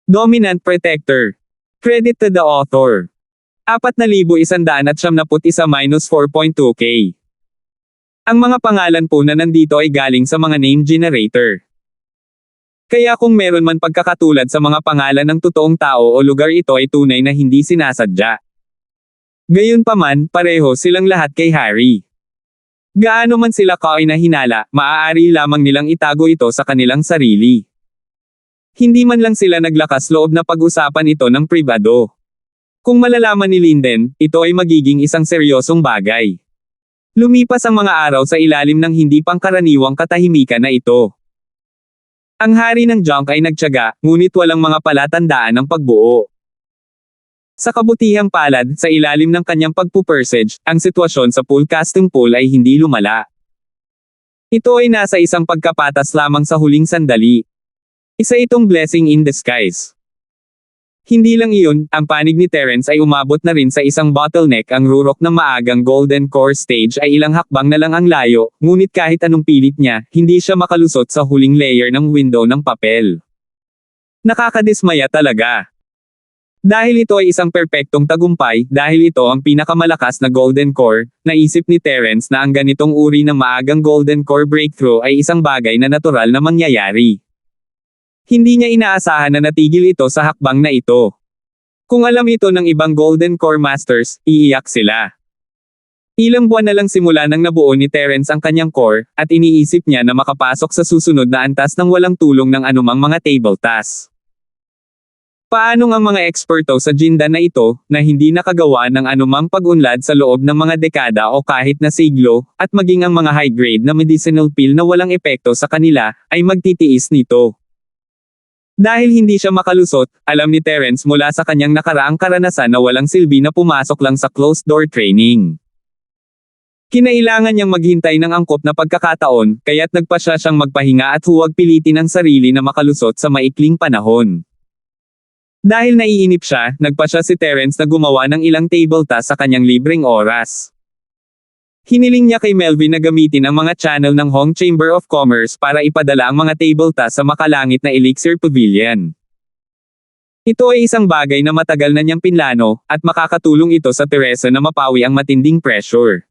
Dominant Protector. Credit to the author. 4,171-4.2k. Ang mga pangalan po na nandito ay galing sa mga name generator. Kaya kung meron man pagkakatulad sa mga pangalan ng totoong tao o lugar, ito ay tunay na hindi sinasadya. Gayunpaman, pareho silang lahat kay Harry. Gaano man sila kainahinala, maaari lamang nilang itago ito sa kanilang sarili. Hindi man lang sila naglakas loob na pag-usapan ito ng pribado. Kung malalaman ni Linden, ito ay magiging isang seryosong bagay. Lumipas ang mga araw sa ilalim ng hindi pangkaraniwang katahimikan na ito. Ang hari ng junk ay nagtiyaga, ngunit walang mga palatandaan ng pagbuo. Sa kabutihang palad, sa ilalim ng kanyang pagpupursage, ang sitwasyon sa pool casting pool ay hindi lumala. Ito ay nasa isang pagkapatas lamang sa huling sandali. Isa itong blessing in disguise. Hindi lang iyon, ang panig ni Terence ay umabot na rin sa isang bottleneck. Ang rurok ng maagang Golden Core stage ay ilang hakbang na lang ang layo, ngunit kahit anong pilit niya, hindi siya makalusot sa huling layer ng window ng papel. Nakakadismaya talaga. Dahil ito ay isang perpektong tagumpay, dahil ito ang pinakamalakas na Golden Core, naisip ni Terence na ang ganitong uri ng maagang Golden Core breakthrough ay isang bagay na natural na mangyayari. Hindi niya inaasahan na natigil ito sa hakbang na ito. Kung alam ito ng ibang Golden Core Masters, iiyak sila. Ilang buwan na lang simula nang nabuo ni Terence ang kanyang core, at iniisip niya na makapasok sa susunod na antas nang walang tulong ng anumang mga table task. Paano ang mga eksperto sa jinda na ito, na hindi nakagawa ng anumang pag-unlad sa loob ng mga dekada o kahit na siglo, at maging ang mga high-grade na medicinal pill na walang epekto sa kanila, ay magtitiis nito? Dahil hindi siya makalusot, alam ni Terence mula sa kanyang nakaraang karanasan na walang silbi na pumasok lang sa closed-door training. Kinailangan niyang maghintay ng angkop na pagkakataon, kaya't nagpasya siyang magpahinga at huwag pilitin ang sarili na makalusot sa maikling panahon. Dahil naiinip siya, nagpasya si Terence na gumawa ng ilang table task sa kanyang libreng oras. Hiniling niya kay Melvin na gamitin ang mga channel ng Hong Chamber of Commerce para ipadala ang mga table task sa makalangit na Elixir Pavilion. Ito ay isang bagay na matagal na niyang pinlano, at makakatulong ito sa Teresa na mapawi ang matinding pressure.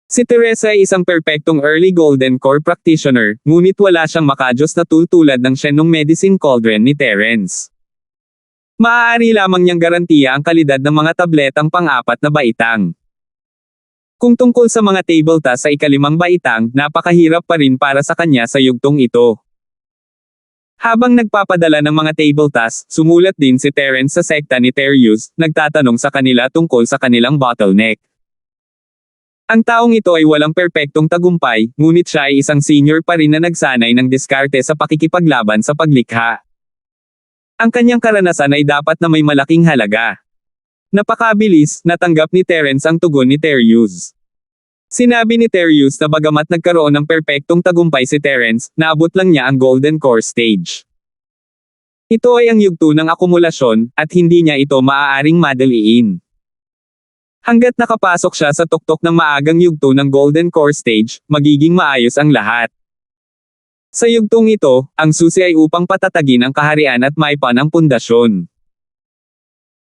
Si Teresa ay isang perpektong early Golden Core practitioner, ngunit wala siyang makajos na tool tulad ng Shenong Medicine Cauldron ni Terence. Maaari lamang niyang garantiya ang kalidad ng mga tabletang pang-apat na baitang. Kung tungkol sa mga table task sa ikalimang baitang, napakahirap pa rin para sa kanya sa yugtong ito. Habang nagpapadala ng mga table task, sumulat din si Terence sa sekta ni Terius, nagtatanong sa kanila tungkol sa kanilang bottleneck. Ang taong ito ay walang perpektong tagumpay, ngunit siya ay isang senior pa rin na nagsanay ng diskarte sa pakikipaglaban sa paglikha. Ang kanyang karanasan ay dapat na may malaking halaga. Napakabilis, natanggap ni Terence ang tugon ni Terius. Sinabi ni Terius na bagamat nagkaroon ng perpektong tagumpay si Terence, naabot lang niya ang Golden Core stage. Ito ay ang yugto ng akumulasyon, at hindi niya ito maaaring madaliin. Hanggat nakapasok siya sa tuktok ng maagang yugto ng Golden Core stage, magiging maayos ang lahat. Sa yugtong ito, ang susi ay upang patatagin ang kaharian at maipan ang pundasyon.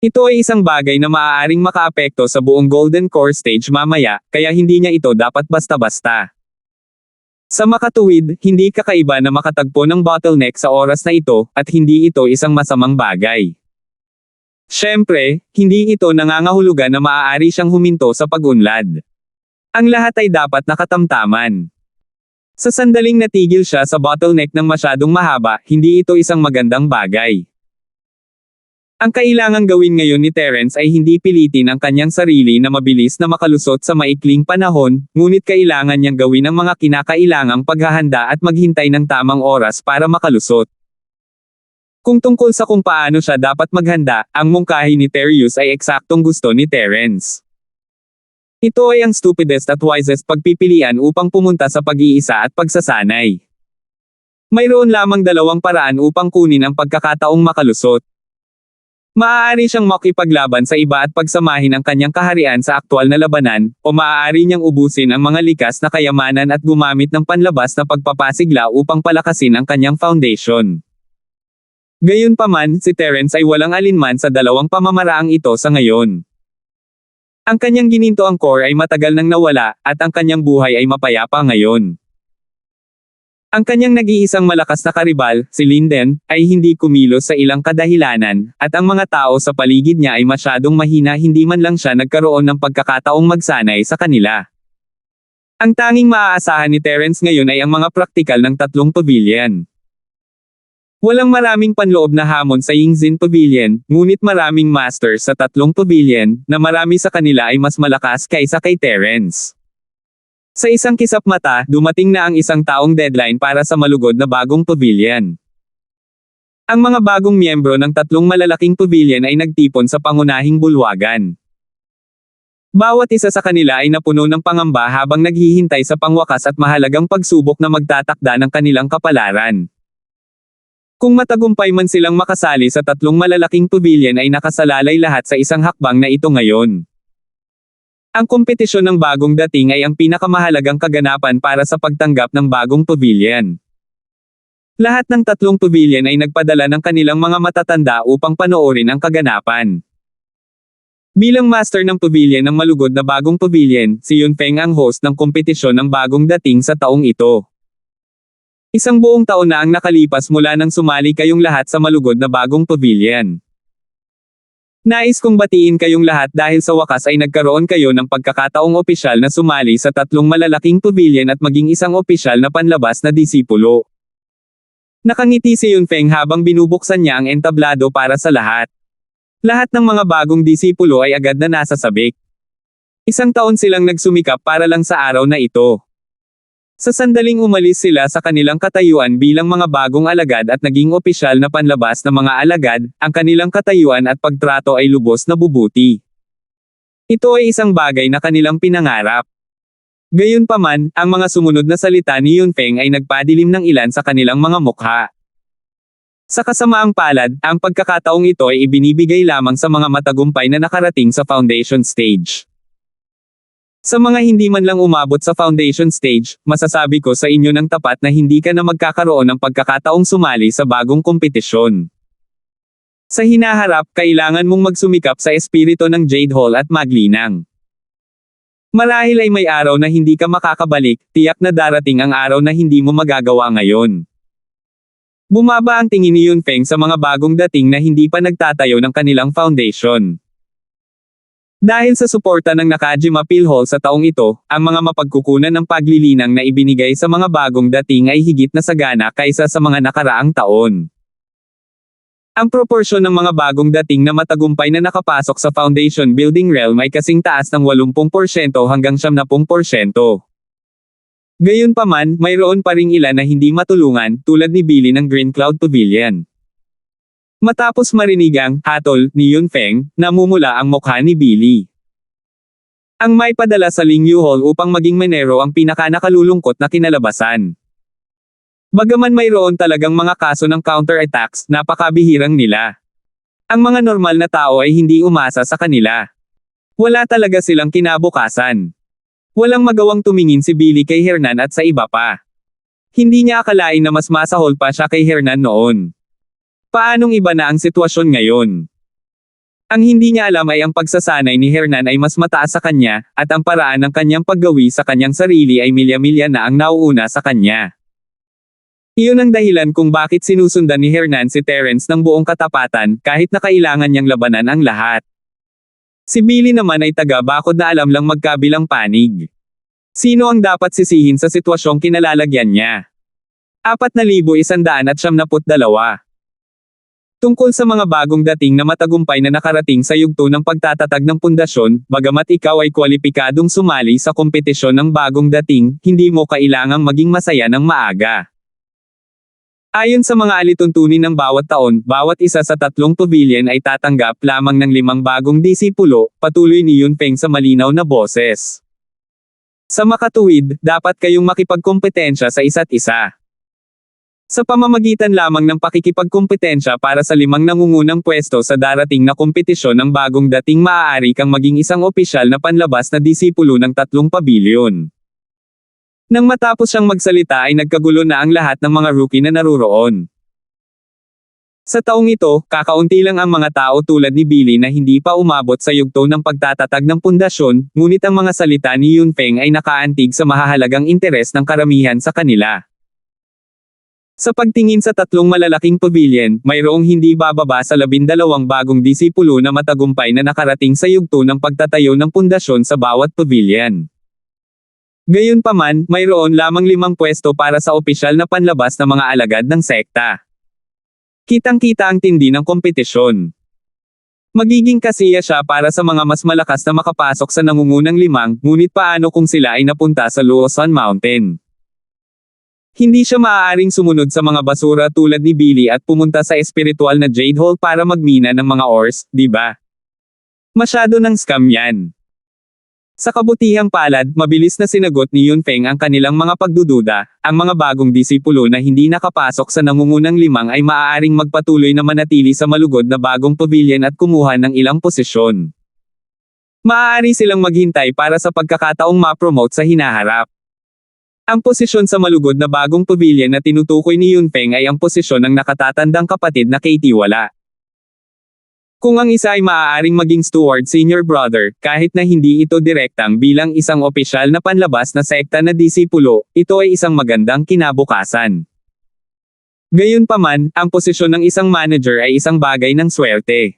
Ito ay isang bagay na maaaring makaapekto sa buong Golden Core stage mamaya, kaya hindi niya ito dapat basta-basta. Sa makatuwid, hindi kakaiba na makatagpo ng bottleneck sa oras na ito, at hindi ito isang masamang bagay. Siyempre, hindi ito nangangahulugan na maaari siyang huminto sa pag-unlad. Ang lahat ay dapat nakatamtaman. Sa sandaling natigil siya sa bottleneck ng masyadong mahaba, hindi ito isang magandang bagay. Ang kailangang gawin ngayon ni Terence ay hindi pilitin ang kanyang sarili na mabilis na makalusot sa maikling panahon, ngunit kailangan niyang gawin ang mga kinakailangang paghahanda at maghintay ng tamang oras para makalusot. Kung tungkol sa kung paano siya dapat maghanda, ang mungkahi ni Terius ay eksaktong gusto ni Terence. Ito ay ang stupidest at wisest pagpipilian upang pumunta sa pag-iisa at pagsasanay. Mayroon lamang dalawang paraan upang kunin ang pagkakataong makalusot. Maaari siyang makipaglaban sa iba at pagsamahin ang kanyang kaharian sa aktwal na labanan, o maaari niyang ubusin ang mga likas na kayamanan at gumamit ng panlabas na pagpapasigla upang palakasin ang kanyang foundation. Gayunpaman, si Terence ay walang alinman sa dalawang pamamaraang ito sa ngayon. Ang kanyang ginintoang core ay matagal nang nawala, at ang kanyang buhay ay mapayapa ngayon. Ang kanyang nag-iisang malakas na karibal, si Linden, ay hindi kumilos sa ilang kadahilanan, at ang mga tao sa paligid niya ay masyadong mahina, hindi man lang siya nagkaroon ng pagkakataong magsanay sa kanila. Ang tanging maaasahan ni Terence ngayon ay ang mga praktikal ng tatlong pavilion. Walang maraming panloob na hamon sa Yingzin Pavilion, ngunit maraming masters sa tatlong pavilion, na marami sa kanila ay mas malakas kaysa kay Terence. Sa isang kisap mata, dumating na ang isang taong deadline para sa malugod na bagong pavilion. Ang mga bagong miyembro ng tatlong malalaking pavilion ay nagtipon sa pangunahing bulwagan. Bawat isa sa kanila ay napuno ng pangamba habang naghihintay sa pangwakas at mahalagang pagsubok na magtatakda ng kanilang kapalaran. Kung matagumpay man silang makasali sa tatlong malalaking pavilion ay nakasalalay lahat sa isang hakbang na ito ngayon. Ang kompetisyon ng bagong dating ay ang pinakamahalagang kaganapan para sa pagtanggap ng bagong pavilion. Lahat ng tatlong pavilion ay nagpadala ng kanilang mga matatanda upang panoorin ang kaganapan. Bilang master ng pavilion ng malugod na bagong pavilion, si Yunfeng ang host ng kompetisyon ng bagong dating sa taong ito. Isang buong taon na ang nakalipas mula nang sumali kayong lahat sa malugod na bagong pavilion. Nais kong batiin kayong lahat dahil sa wakas ay nagkaroon kayo ng pagkakataong opisyal na sumali sa tatlong malalaking pavilion at maging isang opisyal na panlabas na disipulo. Nakangiti si Yunfeng habang binubuksan niya ang entablado para sa lahat. Lahat ng mga bagong disipulo ay agad na nasa sabik. Isang taon silang nagsumikap para lang sa araw na ito. Sa sandaling umalis sila sa kanilang katayuan bilang mga bagong alagad at naging opisyal na panlabas na mga alagad, ang kanilang katayuan at pagtrato ay lubos na bubuti. Ito ay isang bagay na kanilang pinangarap. Gayunpaman, ang mga sumunod na salita ni Yunfeng ay nagpadilim ng ilan sa kanilang mga mukha. Sa kasamaang palad, ang pagkakataong ito ay ibinibigay lamang sa mga matagumpay na nakarating sa foundation stage. Sa mga hindi man lang umabot sa foundation stage, masasabi ko sa inyo ng tapat na hindi ka na magkakaroon ng pagkakataong sumali sa bagong kompetisyon. Sa hinaharap, kailangan mong magsumikap sa espiritu ng Jade Hall at maglinang. Marahil ay may araw na hindi ka makakabalik, tiyak na darating ang araw na hindi mo magagawa ngayon. Bumaba ang tingin ni Yunfeng sa mga bagong dating na hindi pa nagtatayo ng kanilang foundation. Dahil sa suporta ng Nakajima Philhall sa taong ito, ang mga mapagkukunan ng paglilinang na ibinigay sa mga bagong dating ay higit na sagana kaysa sa mga nakaraang taon. Ang proporsyon ng mga bagong dating na matagumpay na nakapasok sa foundation building realm ay kasing taas ng 80% hanggang 70%. Gayunpaman, mayroon pa ring ilan na hindi matulungan, tulad ni Billy ng Green Cloud Pavilion. Matapos marinig ang hatol ni Yunfeng, namumula ang mukha ni Billy. Ang may padala sa Lingyu Hall upang maging menero ang pinakanakalulungkot na kinalabasan. Bagaman mayroon talagang mga kaso ng counterattacks, napakabihirang nila. Ang mga normal na tao ay hindi umasa sa kanila. Wala talaga silang kinabukasan. Walang magawang tumingin si Billy kay Hernan at sa iba pa. Hindi niya akalain na mas masahol pa siya kay Hernan noon. Paanong iba na ang sitwasyon ngayon? Ang hindi niya alam ay ang pagsasanay ni Hernan ay mas mataas sa kanya, at ang paraan ng kanyang paggawi sa kanyang sarili ay milya-milya na ang nauuna sa kanya. Iyon ang dahilan kung bakit sinusundan ni Hernan si Terence ng buong katapatan, kahit na kailangan niyang labanan ang lahat. Si Billy naman ay taga-bakod na alam lang magkabilang panig. Sino ang dapat sisihin sa sitwasyong kinalalagyan niya? 4,172. Tungkol sa mga bagong dating na matagumpay na nakarating sa yugto ng pagtatatag ng pundasyon, bagamat ikaw ay kwalipikadong sumali sa kompetisyon ng bagong dating, hindi mo kailangang maging masaya ng maaga. Ayon sa mga alituntunin ng bawat taon, bawat isa sa tatlong pavilion ay tatanggap lamang ng 5 bagong disipulo, patuloy ni Yunfeng sa malinaw na boses. Sa makatuwid, dapat kayong makipagkompetensya sa isa't isa. Sa pamamagitan lamang ng pakikipagkompetensya para sa 5 nangungunang pwesto sa darating na kompetisyon ng bagong dating, maaari kang maging isang opisyal na panlabas na disipulo ng tatlong pavilion. Nang matapos siyang magsalita ay nagkagulo na ang lahat ng mga rookie na naruroon. Sa taong ito, kakaunti lang ang mga tao tulad ni Billy na hindi pa umabot sa yugto ng pagtatatag ng pundasyon, ngunit ang mga salita ni Yunfeng ay nakaantig sa mahahalagang interes ng karamihan sa kanila. Sa pagtingin sa tatlong malalaking pavilion, mayroong hindi bababa sa 12 bagong disipulo na matagumpay na nakarating sa yugto ng pagtatayo ng pundasyon sa bawat pavilion. Gayunpaman, mayroon lamang 5 pwesto para sa opisyal na panlabas na mga alagad ng sekta. Kitang-kita ang tindi ng kompetisyon. Magiging kasiya siya para sa mga mas malakas na makapasok sa nangungunang 5, ngunit paano kung sila ay napunta sa Luosan Mountain? Hindi siya maaaring sumunod sa mga basura tulad ni Billy at pumunta sa espiritual na Jade Hall para magmina ng mga ores, di ba? Masyado ng scam yan. Sa kabutihang palad, mabilis na sinagot ni Yunfeng ang kanilang mga pagdududa. Ang mga bagong disipulo na hindi nakapasok sa nangungunang 5 ay maaaring magpatuloy na manatili sa malugod na bagong pavilion at kumuha ng ilang posisyon. Maaari silang maghintay para sa pagkakataong ma-promote sa hinaharap. Ang posisyon sa malugod na bagong pavilion na tinutukoy ni Yunfeng ay ang posisyon ng nakatatandang kapatid na Katie Wala. Kung ang isa ay maaaring maging steward senior brother, kahit na hindi ito direktang bilang isang opisyal na panlabas na sekta na disipulo, ito ay isang magandang kinabukasan. Gayunpaman, ang posisyon ng isang manager ay isang bagay ng swerte.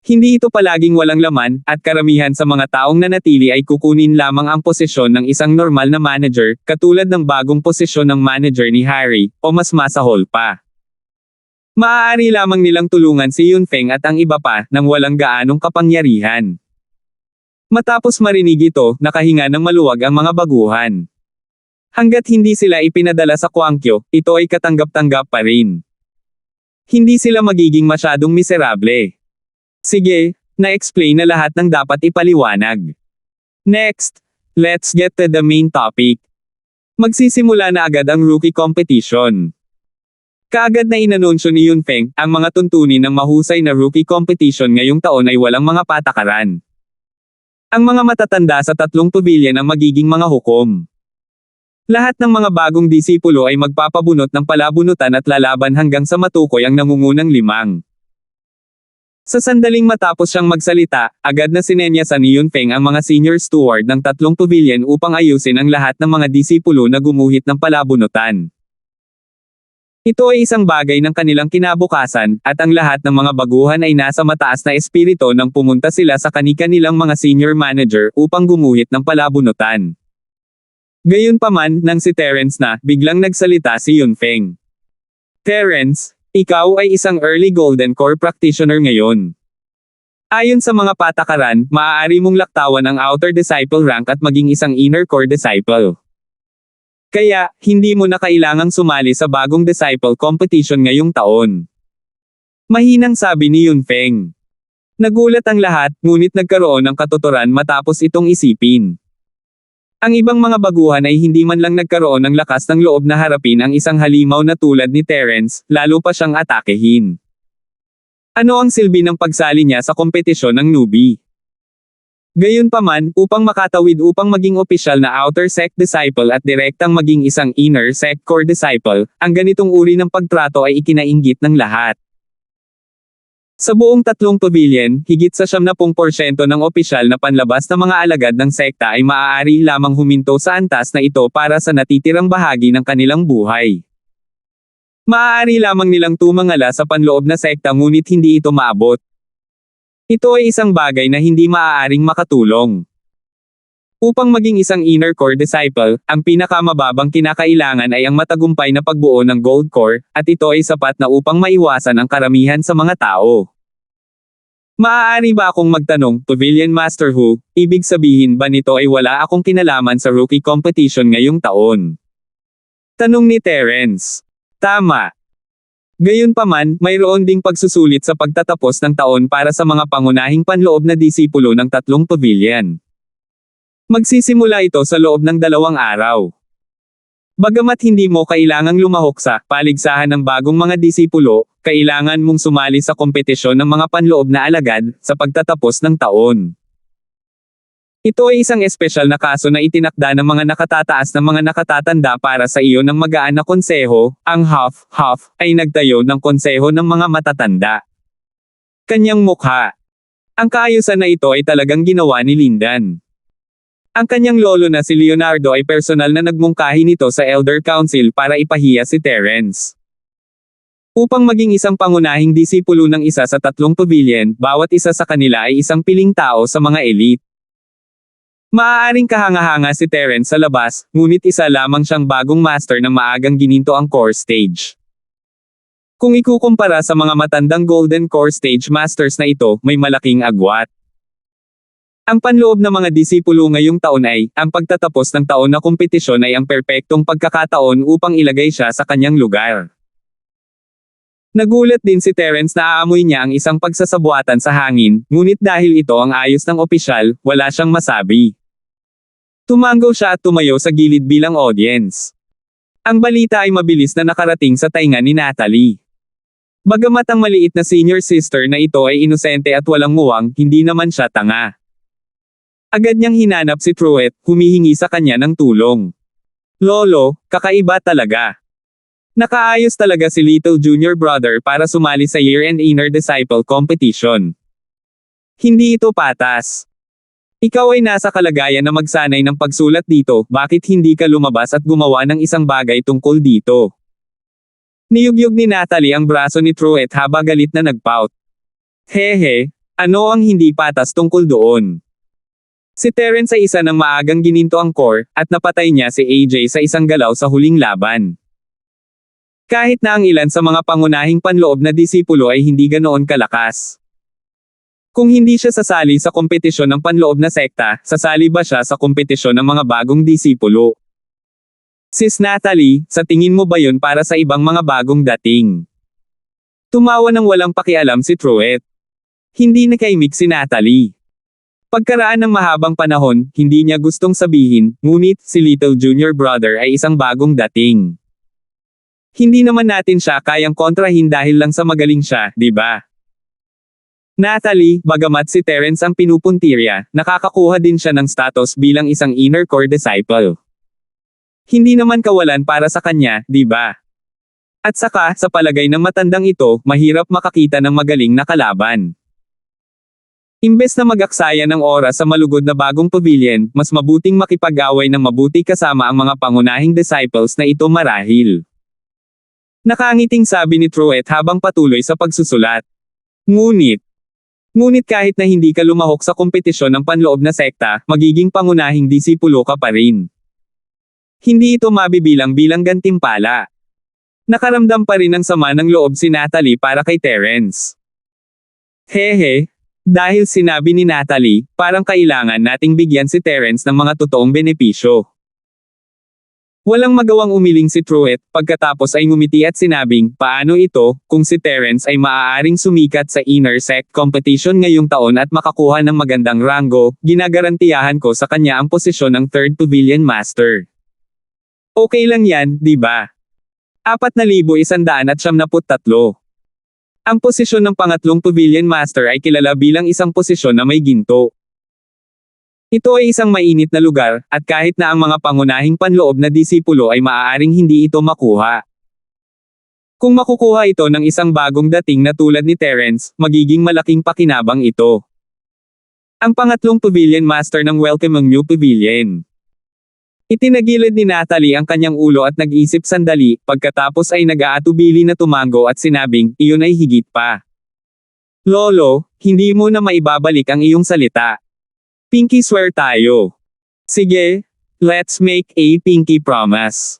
Hindi ito palaging walang laman, at karamihan sa mga taong nanatili ay kukunin lamang ang posisyon ng isang normal na manager, katulad ng bagong posisyon ng manager ni Harry, o mas masahol pa. Maaari lamang nilang tulungan si Yunfeng at ang iba pa, nang walang gaanong kapangyarihan. Matapos marinig ito, nakahinga ng maluwag ang mga baguhan. Hanggat hindi sila ipinadala sa Kwangkyo, ito ay katanggap-tanggap pa rin. Hindi sila magiging masyadong miserable. Sige, na-explain na lahat ng dapat ipaliwanag. Next, let's get to the main topic. Magsisimula na agad ang rookie competition. Kaagad na inanunsyo ni Yunfeng, ang mga tuntunin ng mahusay na rookie competition ngayong taon ay walang mga patakaran. Ang mga matatanda sa tatlong pavilion ang magiging mga hukom. Lahat ng mga bagong disipulo ay magpapabunot ng palabunutan at lalaban hanggang sa matukoy ang nangungunang 5. Sa sandaling matapos siyang magsalita, agad na sinenyasan ni Yunfeng ang mga senior steward ng tatlong pavilion upang ayusin ang lahat ng mga disipulo na gumuhit ng palabunutan. Ito ay isang bagay ng kanilang kinabukasan, at ang lahat ng mga baguhan ay nasa mataas na espiritu nang pumunta sila sa kani-kanilang mga senior manager upang gumuhit ng palabunutan. Gayunpaman, nang si Terence na, biglang nagsalita si Yunfeng. Terence, ikaw ay isang early Golden Core practitioner ngayon. Ayon sa mga patakaran, maaari mong laktawan ang Outer Disciple rank at maging isang Inner Core Disciple. Kaya, hindi mo na kailangang sumali sa bagong disciple competition ngayong taon. Mahinang sabi ni Yunfeng. Nagulat ang lahat, ngunit nagkaroon ng katuturan matapos itong isipin. Ang ibang mga baguhan ay hindi man lang nagkaroon ng lakas ng loob na harapin ang isang halimaw na tulad ni Terence, lalo pa siyang atakehin. Ano ang silbi ng pagsali niya sa kompetisyon ng newbie? Gayunpaman, upang makatawid upang maging opisyal na outer sect disciple at direktang maging isang inner sect core disciple, ang ganitong uri ng pagtrato ay ikinainggit ng lahat. Sa buong tatlong pavilion, higit sa 70% ng opisyal na panlabas na mga alagad ng sekta ay maaari lamang huminto sa antas na ito para sa natitirang bahagi ng kanilang buhay. Maaari lamang nilang tumangala sa panloob na sekta ngunit hindi ito maabot. Ito ay isang bagay na hindi maaaring makatulong. Upang maging isang inner core disciple, ang pinakamababang kinakailangan ay ang matagumpay na pagbuo ng gold core, at ito ay sapat na upang maiwasan ang karamihan sa mga tao. Maaari ba akong magtanong, Pavilion Master Hu, ibig sabihin ba nito ay wala akong kinalaman sa rookie competition ngayong taon? Tanong ni Terence. Tama. Gayunpaman, mayroon ding pagsusulit sa pagtatapos ng taon para sa mga pangunahing panloob na disipulo ng tatlong pavilion. Magsisimula ito sa loob ng 2 araw. Bagamat hindi mo kailangang lumahok sa paligsahan ng bagong mga disipulo, kailangan mong sumali sa kompetisyon ng mga panloob na alagad sa pagtatapos ng taon. Ito ay isang espesyal na kaso na itinakda ng mga nakatataas na mga nakatatanda para sa iyo ng magaan na konseho. Ang Huff ay nagtayo ng konseho ng mga matatanda. Kanyang mukha. Ang kaayusan na ito ay talagang ginawa ni Lindan. Ang kanyang lolo na si Leonardo ay personal na nagmungkahi nito sa Elder Council para ipahiya si Terence. Upang maging isang pangunahing disipulo ng isa sa tatlong pavilion, bawat isa sa kanila ay isang piling tao sa mga elite. Maaaring kahanga-hanga si Terence sa labas, ngunit isa lamang siyang bagong master ng maagang gininto ang core stage. Kung ikukumpara sa mga matandang golden core stage masters na ito, may malaking agwat. Ang panloob ng mga disipulo ngayong taon ay, ang pagtatapos ng taon na kompetisyon ay ang perpektong pagkakataon upang ilagay siya sa kanyang lugar. Nagulat din si Terence na aamoy niya ang isang pagsasabuatan sa hangin, ngunit dahil ito ang ayos ng opisyal, wala siyang masabi. Tumanggo siya at tumayo sa gilid bilang audience. Ang balita ay mabilis na nakarating sa tainga ni Natalie. Bagamat ang maliit na senior sister na ito ay inosente at walang muwang, hindi naman siya tanga. Agad niyang hinanap si Truett, humihingi sa kanya ng tulong. Lolo, kakaiba talaga. Nakaayos talaga si Little Junior Brother para sumali sa Year-End Inner Disciple Competition. Hindi ito patas. Ikaw ay nasa kalagayan na magsanay ng pagsulat dito, bakit hindi ka lumabas at gumawa ng isang bagay tungkol dito? Niyugyug ni Natalie ang braso ni Truett habang galit na nagpout. Hehe, ano ang hindi patas tungkol doon? Si Terence ay isa ng maagang gininto ang core, at napatay niya si AJ sa isang galaw sa huling laban. Kahit na ang ilan sa mga pangunahing panloob na disipulo ay hindi ganoon kalakas. Kung hindi siya sasali sa kompetisyon ng panloob na sekta, sasali ba siya sa kompetisyon ng mga bagong disipulo? Sis Natalie, sa tingin mo ba yun para sa ibang mga bagong dating? Tumawa ng walang pakialam si Truett. Hindi nakaimik si Natalie. Pagkaraan ng mahabang panahon, hindi niya gustong sabihin, ngunit si Little Junior Brother ay isang bagong dating. Hindi naman natin siya kayang kontrahin dahil lang sa magaling siya, di ba? Natalie, bagamat si Terence ang pinupuntirya, nakakakuha din siya ng status bilang isang inner core disciple. Hindi naman kawalan para sa kanya, di ba? At saka, sa palagay ng matandang ito, mahirap makakita ng magaling na kalaban. Imbes na mag-aksaya ng oras sa malugod na bagong pavilion, mas mabuting makipag-away ng mabuti kasama ang mga pangunahing disciples na ito marahil. Nakangiting sabi ni Truett habang patuloy sa pagsusulat. Ngunit kahit na hindi ka lumahok sa kompetisyon ng panloob na sekta, magiging pangunahing disipulo ka pa rin. Hindi ito mabibilang bilang gantimpala. Nakaramdam pa rin ng sama ng loob si Natalie para kay Terence. Hehe, dahil sinabi ni Natalie, parang kailangan nating bigyan si Terence ng mga totoong benepisyo. Walang magawang umiling si Truett, pagkatapos ay ngumiti at sinabing, paano ito, kung si Terence ay maaaring sumikat sa inner sect competition ngayong taon at makakuha ng magandang ranggo, ginagarantiyahan ko sa kanya ang posisyon ng third pavilion master. Okay lang yan, di ba? 4,173. Ang posisyon ng pangatlong pavilion master ay kilala bilang isang posisyon na may ginto. Ito ay isang mainit na lugar, at kahit na ang mga pangunahing panloob na disipulo ay maaaring hindi ito makuha. Kung makukuha ito ng isang bagong dating na tulad ni Terence, magiging malaking pakinabang ito. Ang pangatlong pavilion master ng Welcome New Pavilion. Itinagilid ni Natalie ang kanyang ulo at nag-isip sandali, pagkatapos ay nag-aatubili na tumango at sinabing, iyon ay higit pa. Lolo, hindi mo na maibabalik ang iyong salita. Pinky swear tayo. Sige, let's make a pinky promise.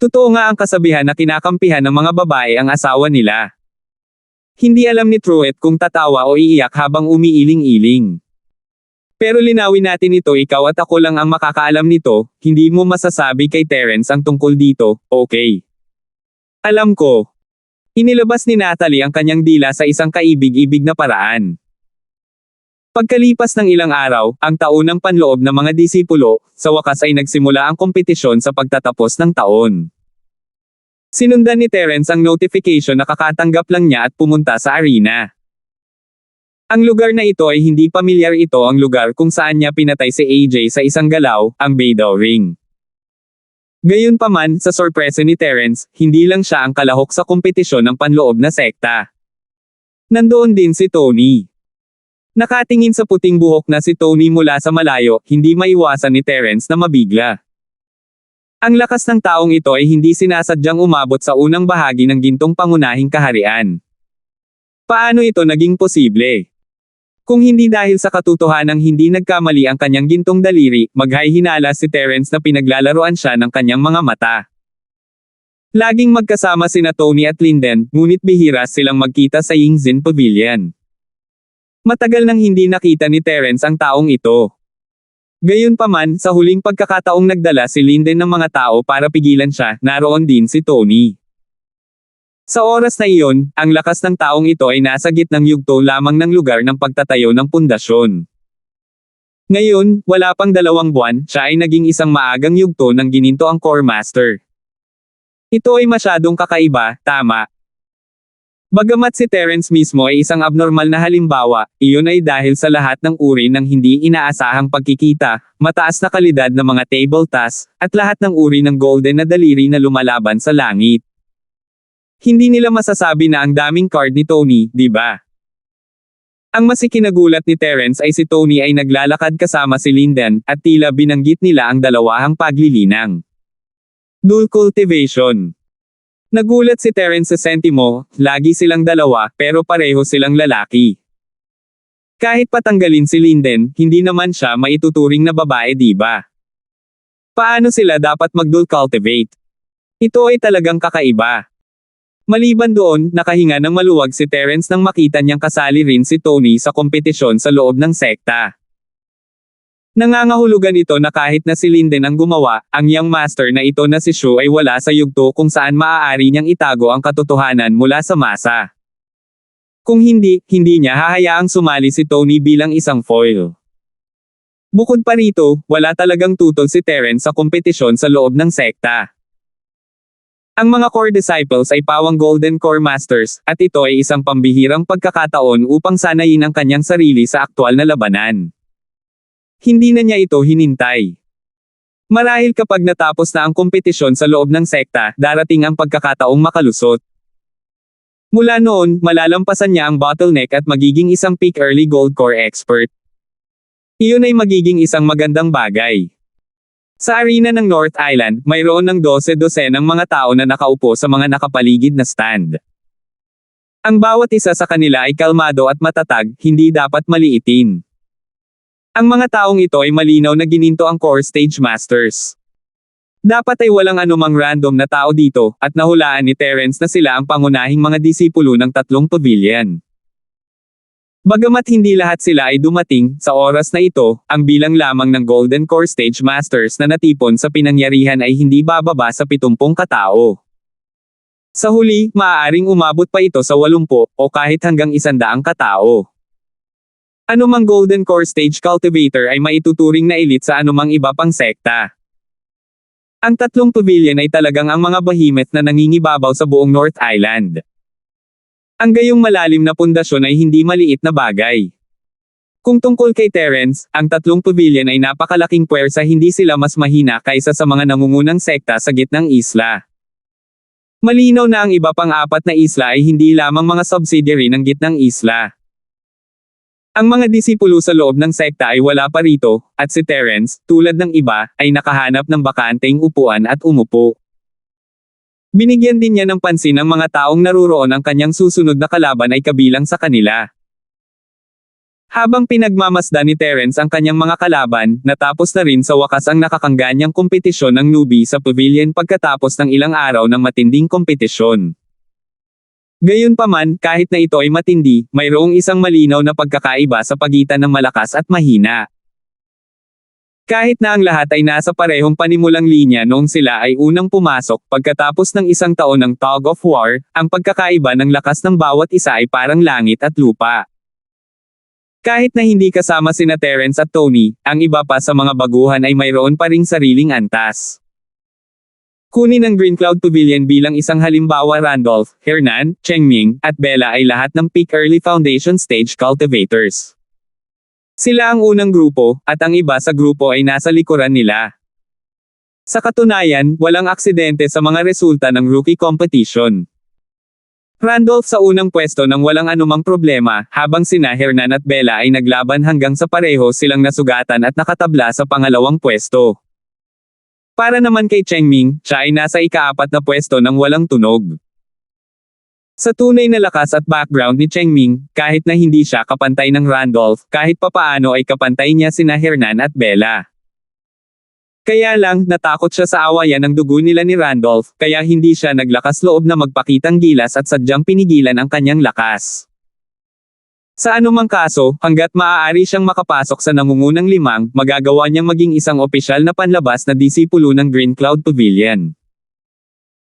Totoo nga ang kasabihan na kinakampihan ng mga babae ang asawa nila. Hindi alam ni Truett kung tatawa o iiyak habang umiiling-iling. Pero linawin natin ito, ikaw at ako lang ang makakaalam nito, hindi mo masasabi kay Terence ang tungkol dito, okay? Alam ko. Inilabas ni Natalie ang kanyang dila sa isang kaibig-ibig na paraan. Pagkalipas ng ilang araw, ang taunang panloob ng mga disipulo, sa wakas ay nagsimula ang kompetisyon sa pagtatapos ng taon. Sinundan ni Terence ang notification na kakatanggap lang niya at pumunta sa arena. Ang lugar na ito ay hindi pamilyar, ito ang lugar kung saan niya pinatay si AJ sa isang galaw, ang Beidou Ring. Gayunpaman, sa sorpresa ni Terence, hindi lang siya ang kalahok sa kompetisyon ng panloob na sekta. Nandoon din si Tony. Nakatingin sa puting buhok na si Tony mula sa malayo, hindi maiwasan ni Terence na mabigla. Ang lakas ng taong ito ay hindi sinasadyang umabot sa unang bahagi ng gintong pangunahing kaharian. Paano ito naging posible? Kung hindi dahil sa katotohanang hindi nagkamali ang kanyang gintong daliri, maghay-hinala si Terence na pinaglalaroan siya ng kanyang mga mata. Laging magkasama sina Tony at Linden, ngunit bihira silang magkita sa Yingzin Pavilion. Matagal nang hindi nakita ni Terence ang taong ito. Gayunpaman, sa huling pagkakataong nagdala si Linden ng mga tao para pigilan siya, naroon din si Tony. Sa oras na iyon, ang lakas ng taong ito ay nasa gitnang yugto lamang ng lugar ng pagtatayo ng pundasyon. Ngayon, wala pang 2 buwan, siya ay naging isang maagang yugto ng gininto ang Core Master. Ito ay masyadong kakaiba, tama? Bagamat si Terence mismo ay isang abnormal na halimbawa, iyon ay dahil sa lahat ng uri ng hindi inaasahang pagkikita, mataas na kalidad ng mga table tasks, at lahat ng uri ng golden na daliri na lumalaban sa langit. Hindi nila masasabi na ang daming card ni Tony, di ba? Ang masikinagulat ni Terence ay si Tony ay naglalakad kasama si Linden, at tila binanggit nila ang dalawahang paglilinang. Dual cultivation. Nagulat si Terence sa sentimo, lagi silang dalawa, pero pareho silang lalaki. Kahit patanggalin si Linden, hindi naman siya maituturing na babae, di ba? Paano sila dapat mag-dual cultivate? Ito ay talagang kakaiba. Maliban doon, nakahinga ng maluwag si Terence nang makita niyang kasali rin si Tony sa kompetisyon sa loob ng sekta. Nangangahulugan ito na kahit na si Linden ang gumawa, ang young master na ito na si Shu ay wala sa yugto kung saan maaari niyang itago ang katotohanan mula sa masa. Kung hindi niya hahayaang sumali si Tony bilang isang foil. Bukod pa rito, wala talagang tutol si Terence sa kompetisyon sa loob ng sekta. Ang mga core disciples ay pawang Golden Core Masters, at ito ay isang pambihirang pagkakataon upang sanayin ang kanyang sarili sa aktwal na labanan. Hindi na niya ito hinintay. Marahil kapag natapos na ang kompetisyon sa loob ng sekta, darating ang pagkakataong makalusot. Mula noon, malalampasan niya ang bottleneck at magiging isang peak early gold core expert. Iyon ay magiging isang magandang bagay. Sa arena ng North Island, mayroon ng 12-12 ng mga tao na nakaupo sa mga nakapaligid na stand. Ang bawat isa sa kanila ay kalmado at matatag, hindi dapat maliitin. Ang mga taong ito ay malinaw na gininto ang Core Stage Masters. Dapat ay walang anumang random na tao dito, at nahulaan ni Terence na sila ang pangunahing mga disipulo ng 3 pavilion. Bagamat hindi lahat sila ay dumating, sa oras na ito, ang bilang lamang ng Golden Core Stage Masters na natipon sa pinangyarihan ay hindi bababa sa 70 katao. Sa huli, maaaring umabot pa ito sa 80, o kahit hanggang 100 katao. Anumang Golden Core Stage Cultivator ay maituturing na elite sa anumang iba pang sekta. Ang 3 pavilion ay talagang ang mga behemoth na nangingibabaw sa buong North Island. Ang gayong malalim na pundasyon ay hindi maliit na bagay. Kung tungkol kay Terence, ang 3 pavilion ay napakalaking puwersa, hindi sila mas mahina kaysa sa mga nangungunang sekta sa gitnang isla. Malinaw na ang iba pang 4 na isla ay hindi lamang mga subsidiary ng gitnang isla. Ang mga disipulo sa loob ng sekta ay wala pa rito, at si Terence, tulad ng iba, ay nakahanap ng bakanteng upuan at umupo. Binigyan din niya ng pansin ang mga taong naruroon, ang kanyang susunod na kalaban ay kabilang sa kanila. Habang pinagmamasdan ni Terence ang kanyang mga kalaban, natapos na rin sa wakas ang nakakanganyang kompetisyon ng newbie sa pavilion pagkatapos ng ilang araw ng matinding kompetisyon. Gayunpaman, kahit na ito ay matindi, mayroong isang malinaw na pagkakaiba sa pagitan ng malakas at mahina. Kahit na ang lahat ay nasa parehong panimulang linya noong sila ay unang pumasok, pagkatapos ng isang taon ng tug of war, ang pagkakaiba ng lakas ng bawat isa ay parang langit at lupa. Kahit na hindi kasama sina Terence at Tony, ang iba pa sa mga baguhan ay mayroon pa ring sariling antas. Kunin ang Green Cloud Pavilion bilang isang halimbawa. Randolph, Hernan, Chengming, at Bella ay lahat ng peak early foundation stage cultivators. Sila ang unang grupo, at ang iba sa grupo ay nasa likuran nila. Sa katunayan, walang aksidente sa mga resulta ng rookie competition. Randolph sa unang pwesto nang walang anumang problema, habang sina Hernan at Bella ay naglaban hanggang sa pareho silang nasugatan at nakatabla sa pangalawang pwesto. Para naman kay Chengming, siya ay nasa ika-4 na pwesto nang walang tunog. Sa tunay na lakas at background ni Chengming, kahit na hindi siya kapantay ng Randolph, kahit papaano ay kapantay niya sina Hernan at Bella. Kaya lang, natakot siya sa awayan ng dugo nila ni Randolph, kaya hindi siya naglakas loob na magpakitang gilas at sadyang pinigilan ang kanyang lakas. Sa anumang kaso, hanggat maaari siyang makapasok sa nangungunang 5, magagawa niyang maging isang opisyal na panlabas na disipulo ng Green Cloud Pavilion.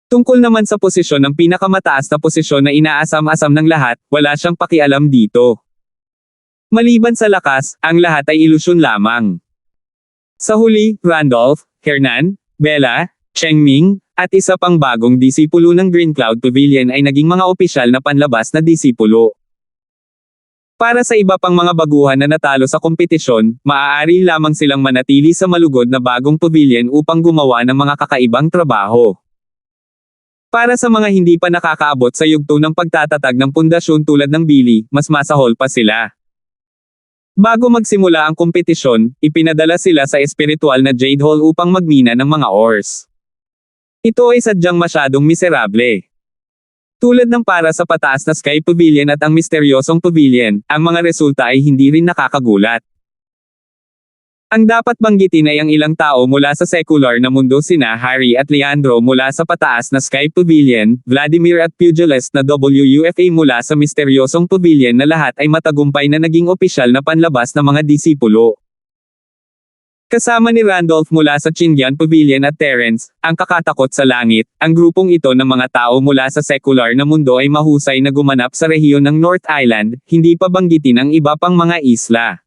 Tungkol naman sa posisyon ng pinakamataas na posisyon na inaasam-asam ng lahat, wala siyang pakialam dito. Maliban sa lakas, ang lahat ay ilusyon lamang. Sa huli, Randolph, Hernan, Bella, Chengming, at isa pang bagong disipulo ng Green Cloud Pavilion ay naging mga opisyal na panlabas na disipulo. Para sa iba pang mga baguhan na natalo sa kompetisyon, maaari lamang silang manatili sa malugod na bagong pavilion upang gumawa ng mga kakaibang trabaho. Para sa mga hindi pa nakakaabot sa yugto ng pagtatatag ng pundasyon tulad ng Billy, mas masahol pa sila. Bago magsimula ang kompetisyon, ipinadala sila sa espiritual na Jade Hall upang magmina ng mga ores. Ito ay sadyang masyadong miserable. Tulad ng para sa pataas na Sky Pavilion at ang misteryosong pavilion, ang mga resulta ay hindi rin nakakagulat. Ang dapat banggitin ay ang ilang tao mula sa secular na mundo sina Harry at Leandro mula sa pataas na Sky Pavilion, Vladimir at pugilist na WUFA mula sa misteryosong pavilion na lahat ay matagumpay na naging opisyal na panlabas na mga disipulo. Kasama ni Randolph mula sa Chingian Pavilion at Terence, ang kakatakot sa langit, ang grupong ito ng mga tao mula sa secular na mundo ay mahusay na gumanap sa rehiyon ng North Island, hindi pa banggitin ang iba pang mga isla.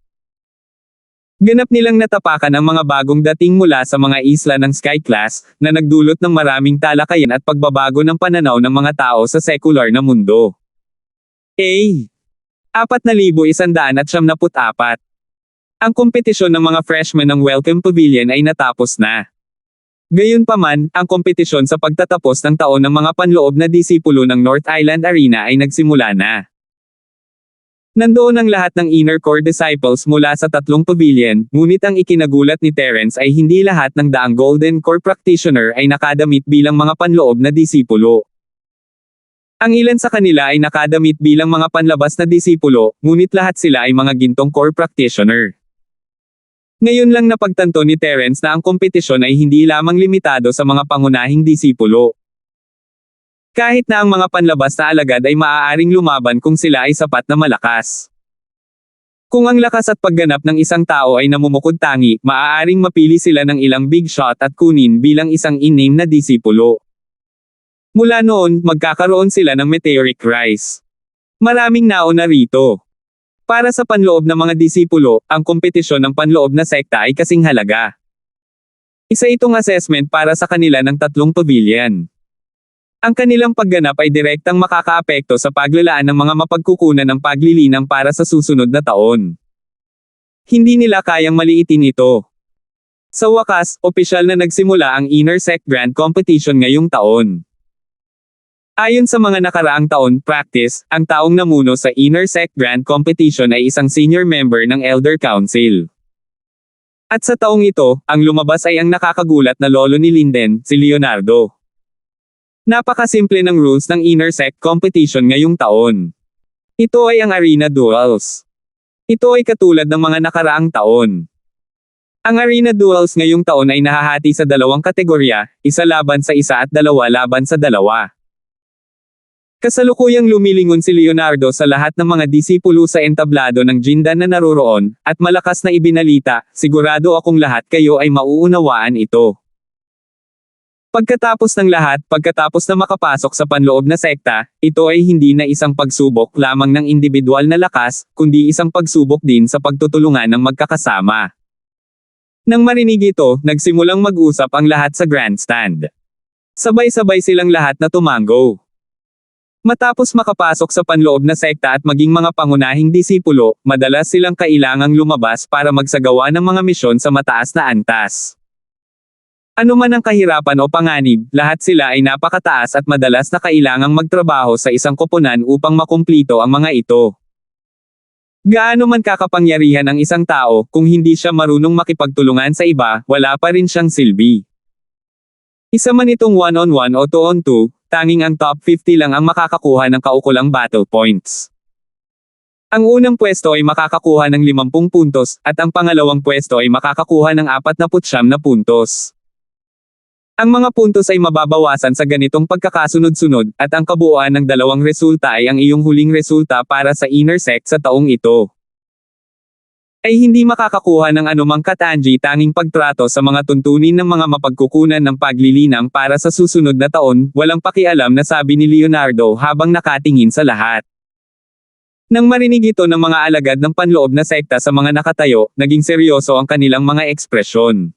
Ganap nilang natapakan ang mga bagong dating mula sa mga isla ng Sky Class, na nagdulot ng maraming talakayan at pagbabago ng pananaw ng mga tao sa secular na mundo. A. 4,174. Ang kompetisyon ng mga freshmen ng Welcome Pavilion ay natapos na. Gayunpaman, ang kompetisyon sa pagtatapos ng taon ng mga panloob na disipulo ng North Island Arena ay nagsimula na. Nandoon ang lahat ng inner core disciples mula sa 3 pavilion, ngunit ang ikinagulat ni Terence ay hindi lahat ng daang Golden Core Practitioner ay nakadamit bilang mga panloob na disipulo. Ang ilan sa kanila ay nakadamit bilang mga panlabas na disipulo, ngunit lahat sila ay mga gintong Core Practitioner. Ngayon lang napagtanto ni Terence na ang kompetisyon ay hindi lamang limitado sa mga pangunahing disipulo. Kahit na ang mga panlabas na alagad ay maaaring lumaban kung sila ay sapat na malakas. Kung ang lakas at pagganap ng isang tao ay namumukod tangi, maaaring mapili sila ng ilang big shot at kunin bilang isang in-name na disipulo. Mula noon, magkakaroon sila ng meteoric rise. Maraming nauna rito. Para sa panloob ng mga disipulo, ang kompetisyon ng panloob na sekta ay kasing halaga. Isa itong assessment para sa kanila ng 3 pavilion. Ang kanilang pagganap ay direktang makakaapekto sa paglalaan ng mga mapagkukunan ng paglilinang para sa susunod na taon. Hindi nila kayang maliitin ito. Sa wakas, opisyal na nagsimula ang Inner Sect Grand Competition ngayong taon. Ayon sa mga nakaraang taon practice, ang taong namuno sa Inner Sect Grand Competition ay isang senior member ng Elder Council. At sa taong ito, ang lumabas ay ang nakakagulat na lolo ni Linden, si Leonardo. Napakasimple ng rules ng Inner Sect Competition ngayong taon. Ito ay ang Arena Duels. Ito ay katulad ng mga nakaraang taon. Ang Arena Duels ngayong taon ay nahahati sa 2 kategorya, isa laban sa isa at 2 laban sa 2. Kasalukuyang lumilingon si Leonardo sa lahat ng mga disipulo sa entablado ng Jindan na naroroon, at malakas na ibinalita, sigurado akong lahat kayo ay mauunawaan ito. Pagkatapos ng lahat, pagkatapos na makapasok sa panloob na sekta, ito ay hindi na isang pagsubok lamang ng individual na lakas, kundi isang pagsubok din sa pagtutulungan ng magkakasama. Nang marinig ito, nagsimulang mag-usap ang lahat sa grandstand. Sabay-sabay silang lahat na tumango. Matapos makapasok sa panloob na sekta at maging mga pangunahing disipulo, madalas silang kailangang lumabas para magsagawa ng mga misyon sa mataas na antas. Ano man ang kahirapan o panganib, lahat sila ay napakataas at madalas na kailangang magtrabaho sa isang koponan upang makumplito ang mga ito. Gaano man kakapangyarihan ang isang tao, kung hindi siya marunong makipagtulungan sa iba, wala pa rin siyang silbi. Isa man itong 1-on-1 o 2-on-2, tanging ang top 50 lang ang makakakuha ng kaukulang battle points. Ang unang pwesto ay makakakuha ng 50 puntos, at ang pangalawang pwesto ay makakakuha ng 49 na puntos. Ang mga puntos ay mababawasan sa ganitong pagkakasunod-sunod, at ang kabuuan ng dalawang resulta ay ang iyong huling resulta para sa inner sect sa taong ito. Ay hindi makakakuha ng anumang katanji tanging pagtrato sa mga tuntunin ng mga mapagkukunan ng paglilinang para sa susunod na taon, walang pakialam na sabi ni Leonardo habang nakatingin sa lahat. Nang marinig ito ng mga alagad ng panloob na sekta sa mga nakatayo, naging seryoso ang kanilang mga ekspresyon.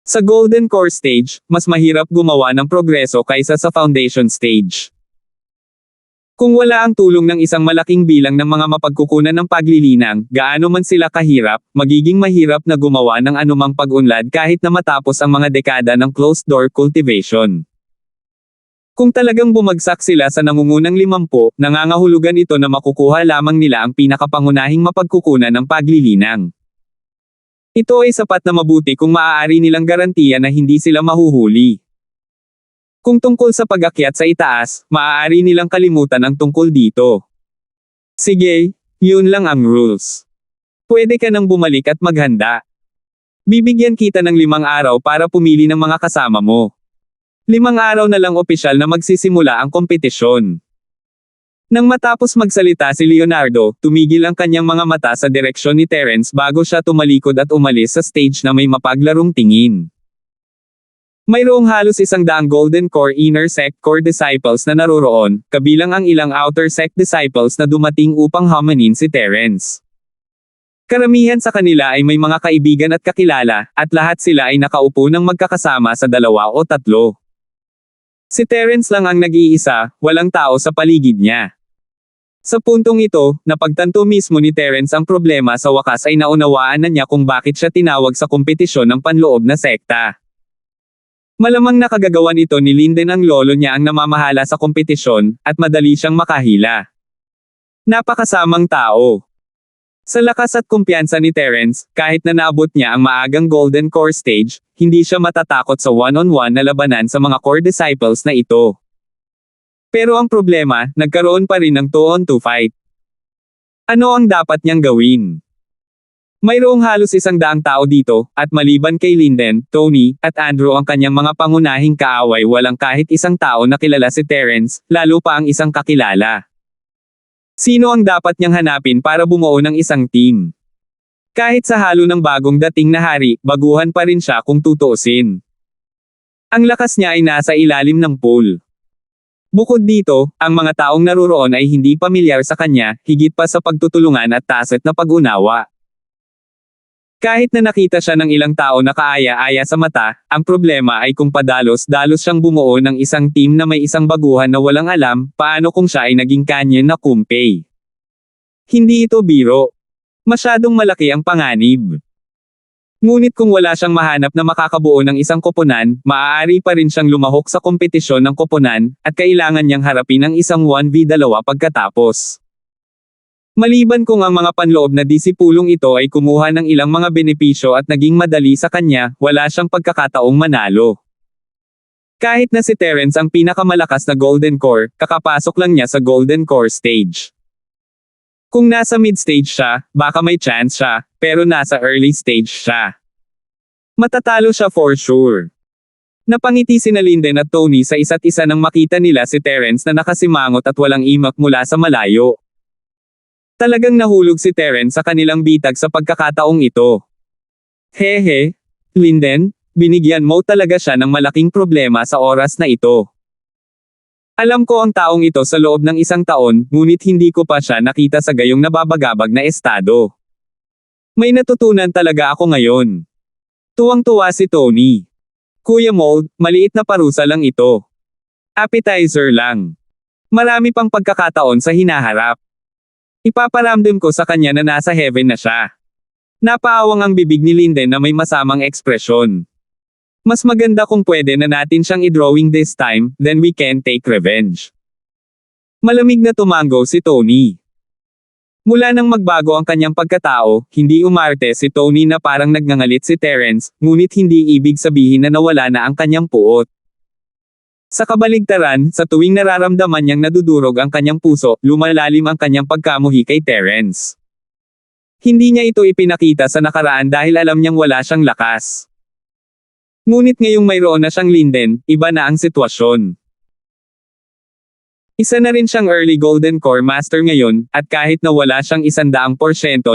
Sa Golden Core Stage, mas mahirap gumawa ng progreso kaysa sa Foundation Stage. Kung wala ang tulong ng isang malaking bilang ng mga mapagkukunan ng paglilinang, gaano man sila kahirap, magiging mahirap na gumawa ng anumang pag-unlad kahit na matapos ang mga dekada ng closed-door cultivation. Kung talagang bumagsak sila sa nangungunang 50, nangangahulugan ito na makukuha lamang nila ang pinakapangunahing mapagkukunan ng paglilinang. Ito ay sapat na mabuti kung maaari nilang garantiya na hindi sila mahuhuli. Kung tungkol sa pag-akyat sa itaas, maaari nilang kalimutan ang tungkol dito. Sige, yun lang ang rules. Pwede ka nang bumalik at maghanda. Bibigyan kita ng 5 araw para pumili ng mga kasama mo. 5 araw na lang opisyal na magsisimula ang kompetisyon. Nang matapos magsalita si Leonardo, tumigil ang kanyang mga mata sa direksyon ni Terence bago siya tumalikod at umalis sa stage na may mapaglarong tingin. Mayroong halos 100 Golden Core Inner Sect Core Disciples na naroroon, kabilang ang ilang Outer Sect Disciples na dumating upang hamanin si Terence. Karamihan sa kanila ay may mga kaibigan at kakilala, at lahat sila ay nakaupo ng magkakasama sa 2 o 3. Si Terence lang ang nag-iisa, walang tao sa paligid niya. Sa puntong ito, napagtanto mismo ni Terence ang problema sa wakas ay naunawaan na niya kung bakit siya tinawag sa kompetisyon ng panloob na sekta. Malamang nakagagawan ito ni Linden ang lolo niya ang namamahala sa kompetisyon, at madali siyang makahila. Napakasamang tao. Sa lakas at kumpiyansa ni Terence, kahit na naabot niya ang maagang Golden Core Stage, hindi siya matatakot sa one-on-one na labanan sa mga core disciples na ito. Pero ang problema, nagkaroon pa rin ng 2-on-2 fight. Ano ang dapat niyang gawin? Mayroong halos 100 tao dito, at maliban kay Linden, Tony, at Andrew ang kanyang mga pangunahing kaaway, walang kahit isang tao na kilala si Terence, lalo pa ang isang kakilala. Sino ang dapat niyang hanapin para bumuo ng isang team? Kahit sa halo ng bagong dating na hari, baguhan pa rin siya kung tutuusin. Ang lakas niya ay nasa ilalim ng pool. Bukod dito, ang mga taong naruroon ay hindi pamilyar sa kanya, higit pa sa pagtutulungan at tacit na pag-unawa. Kahit na nakita siya ng ilang tao na kaaya-aya sa mata, ang problema ay kung padalos-dalos siyang bumuo ng isang team na may isang baguhan na walang alam, paano kung siya ay naging kanyen na kumpay. Hindi ito biro. Masyadong malaki ang panganib. Ngunit kung wala siyang mahanap na makakabuo ng isang koponan, maaari pa rin siyang lumahok sa kompetisyon ng koponan, at kailangan niyang harapin ang isang 1v2 pagkatapos. Maliban kung ang mga panloob na disipulong ito ay kumuha ng ilang mga benepisyo at naging madali sa kanya, wala siyang pagkakataong manalo. Kahit na si Terence ang pinakamalakas na Golden Core, kakapasok lang niya sa Golden Core Stage. Kung nasa mid-stage siya, baka may chance siya, pero nasa early stage siya. Matatalo siya for sure. Napangiti sina Linden at Tony sa isa't isa nang makita nila si Terence na nakasimangot at walang imak mula sa malayo. Talagang nahulog si Terence sa kanilang bitag sa pagkakataong ito. Hehe, Linden, binigyan mo talaga siya ng malaking problema sa oras na ito. Alam ko ang taong ito sa loob ng 1 taon, ngunit hindi ko pa siya nakita sa gayong nababagabag na estado. May natutunan talaga ako ngayon. Tuwang-tuwa si Tony. Kuya Mold, maliit na parusa lang ito. Appetizer lang. Marami pang pagkakataon sa hinaharap. Ipaparamdam ko sa kanya na nasa heaven na siya. Napaawang ang bibig ni Linden na may masamang ekspresyon. Mas maganda kung pwede na natin siyang i-drawing this time, then we can take revenge. Malamig na tumango si Tony. Mula nang magbago ang kanyang pagkatao, hindi umarte si Tony na parang nagngangalit si Terence, ngunit hindi ibig sabihin na nawala na ang kanyang puot. Sa kabaligtaran, sa tuwing nararamdaman niyang nadudurog ang kanyang puso, lumalalim ang kanyang pagkamuhi kay Terence. Hindi niya ito ipinakita sa nakaraan dahil alam niyang wala siyang lakas. Ngunit ngayong mayroon na siyang Linden, iba na ang sitwasyon. Isa na rin siyang early Golden Core Master ngayon, at kahit na wala siyang 100%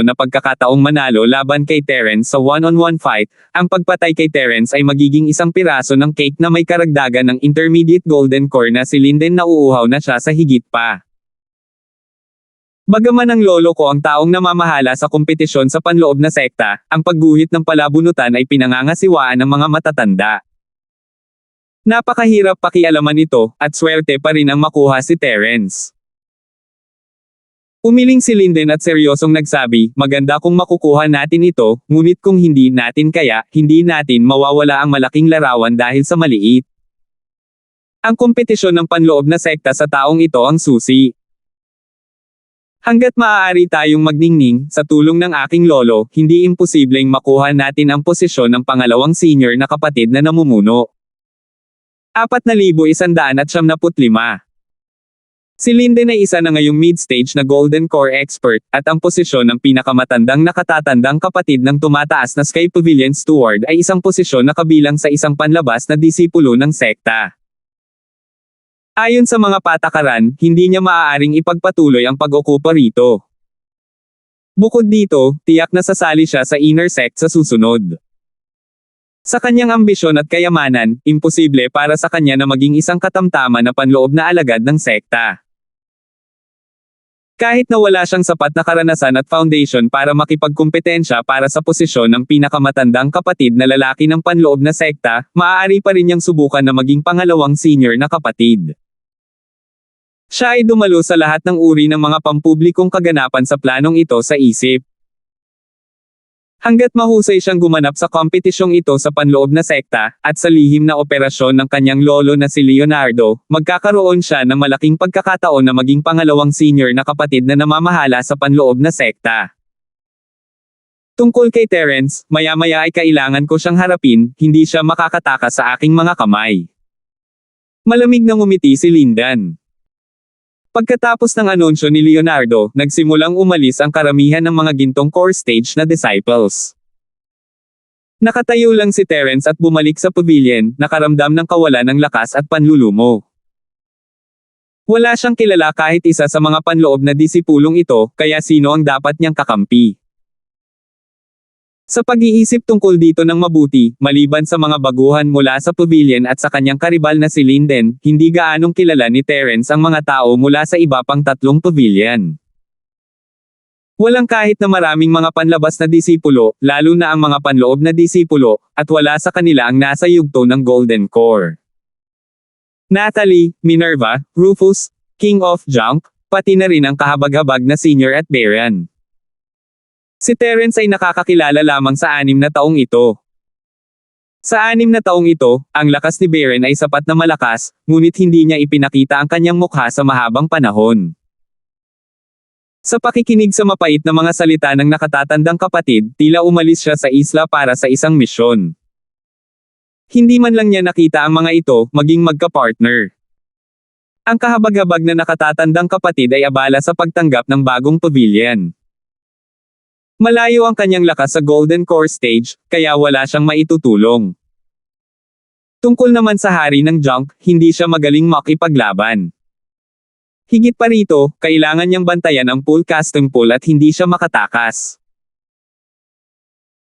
na pagkakataong manalo laban kay Terence sa one-on-one fight, ang pagpatay kay Terence ay magiging isang piraso ng cake na may karagdagan ng intermediate Golden Core na si Linden na uuhaw na siya sa higit pa. Bagaman ang lolo ko ang taong namamahala sa kompetisyon sa panloob na sekta, ang pagguhit ng palabunutan ay pinangangasiwaan ng mga matatanda. Napakahirap pakialaman ito, at swerte pa rin ang makuha si Terence. Umiling si Linden at seryosong nagsabi, maganda kung makukuha natin ito, ngunit kung hindi natin kaya, hindi natin mawawala ang malaking larawan dahil sa maliit. Ang kompetisyon ng panloob na sekta sa taong ito ang susi. Hanggat maaari tayong magningning, sa tulong ng aking lolo, hindi imposibleng makuha natin ang posisyon ng pangalawang senior na kapatid na namumuno. 4,175. Si Linden ay isa na ngayong mid-stage na Golden Core expert, at ang posisyon ng pinakamatandang nakatatandang kapatid ng tumataas na Sky Pavilion Steward ay isang posisyon na kabilang sa isang panlabas na disipulo ng sekta. Ayon sa mga patakaran, hindi niya maaaring ipagpatuloy ang pag-okupa rito. Bukod dito, tiyak na sasali siya sa inner sect sa susunod. Sa kanyang ambisyon at kayamanan, imposible para sa kanya na maging isang katamtaman na panloob na alagad ng sekta. Kahit na wala siyang sapat na karanasan at foundation para makipagkumpetensya para sa posisyon ng pinakamatandang kapatid na lalaki ng panloob na sekta, maaari pa rin niyang subukan na maging pangalawang senior na kapatid. Siya ay dumalo sa lahat ng uri ng mga pampublikong kaganapan sa planong ito sa isip. Hanggat mahusay siyang gumanap sa kompetisyong ito sa panloob na sekta, at sa lihim na operasyon ng kanyang lolo na si Leonardo, magkakaroon siya ng malaking pagkakataon na maging pangalawang senior na kapatid na namamahala sa panloob na sekta. Tungkol kay Terence, maya-maya ay kailangan ko siyang harapin, hindi siya makakatakas sa aking mga kamay. Malamig na ngumiti si Linden. Pagkatapos ng anunsyo ni Leonardo, nagsimulang umalis ang karamihan ng mga gintong core stage na disciples. Nakatayo lang si Terence at bumalik sa pavilion, nakaramdam ng kawalan ng lakas at panlulumo. Wala siyang kilala kahit isa sa mga panloob na disipulong ito, kaya sino ang dapat niyang kakampi? Sa pag-iisip tungkol dito ng mabuti, maliban sa mga baguhan mula sa pavilion at sa kanyang karibal na si Linden, hindi gaanong kilala ni Terence ang mga tao mula sa iba pang 3 pavilion. Walang kahit na maraming mga panlabas na disipulo, lalo na ang mga panloob na disipulo, at wala sa kanila ang nasa yugto ng Golden Core. Natalie, Minerva, Rufus, King of Junk, pati na rin ang kahabag-habag na senior at Baron. Si Terence ay nakakakilala lamang sa 6 na taong ito. Sa 6 na taong ito, ang lakas ni Baron ay sapat na malakas, ngunit hindi niya ipinakita ang kanyang mukha sa mahabang panahon. Sa pakikinig sa mapait na mga salita ng nakatatandang kapatid, tila umalis siya sa isla para sa isang misyon. Hindi man lang niya nakita ang mga ito, maging magka-partner. Ang kahabag-habag na nakatatandang kapatid ay abala sa pagtanggap ng bagong pavilion. Malayo ang kanyang lakas sa Golden Core stage, kaya wala siyang maitutulong. Tungkol naman sa hari ng junk, hindi siya magaling makipaglaban. Higit pa rito, kailangan niyang bantayan ang full custom pool at hindi siya makatakas.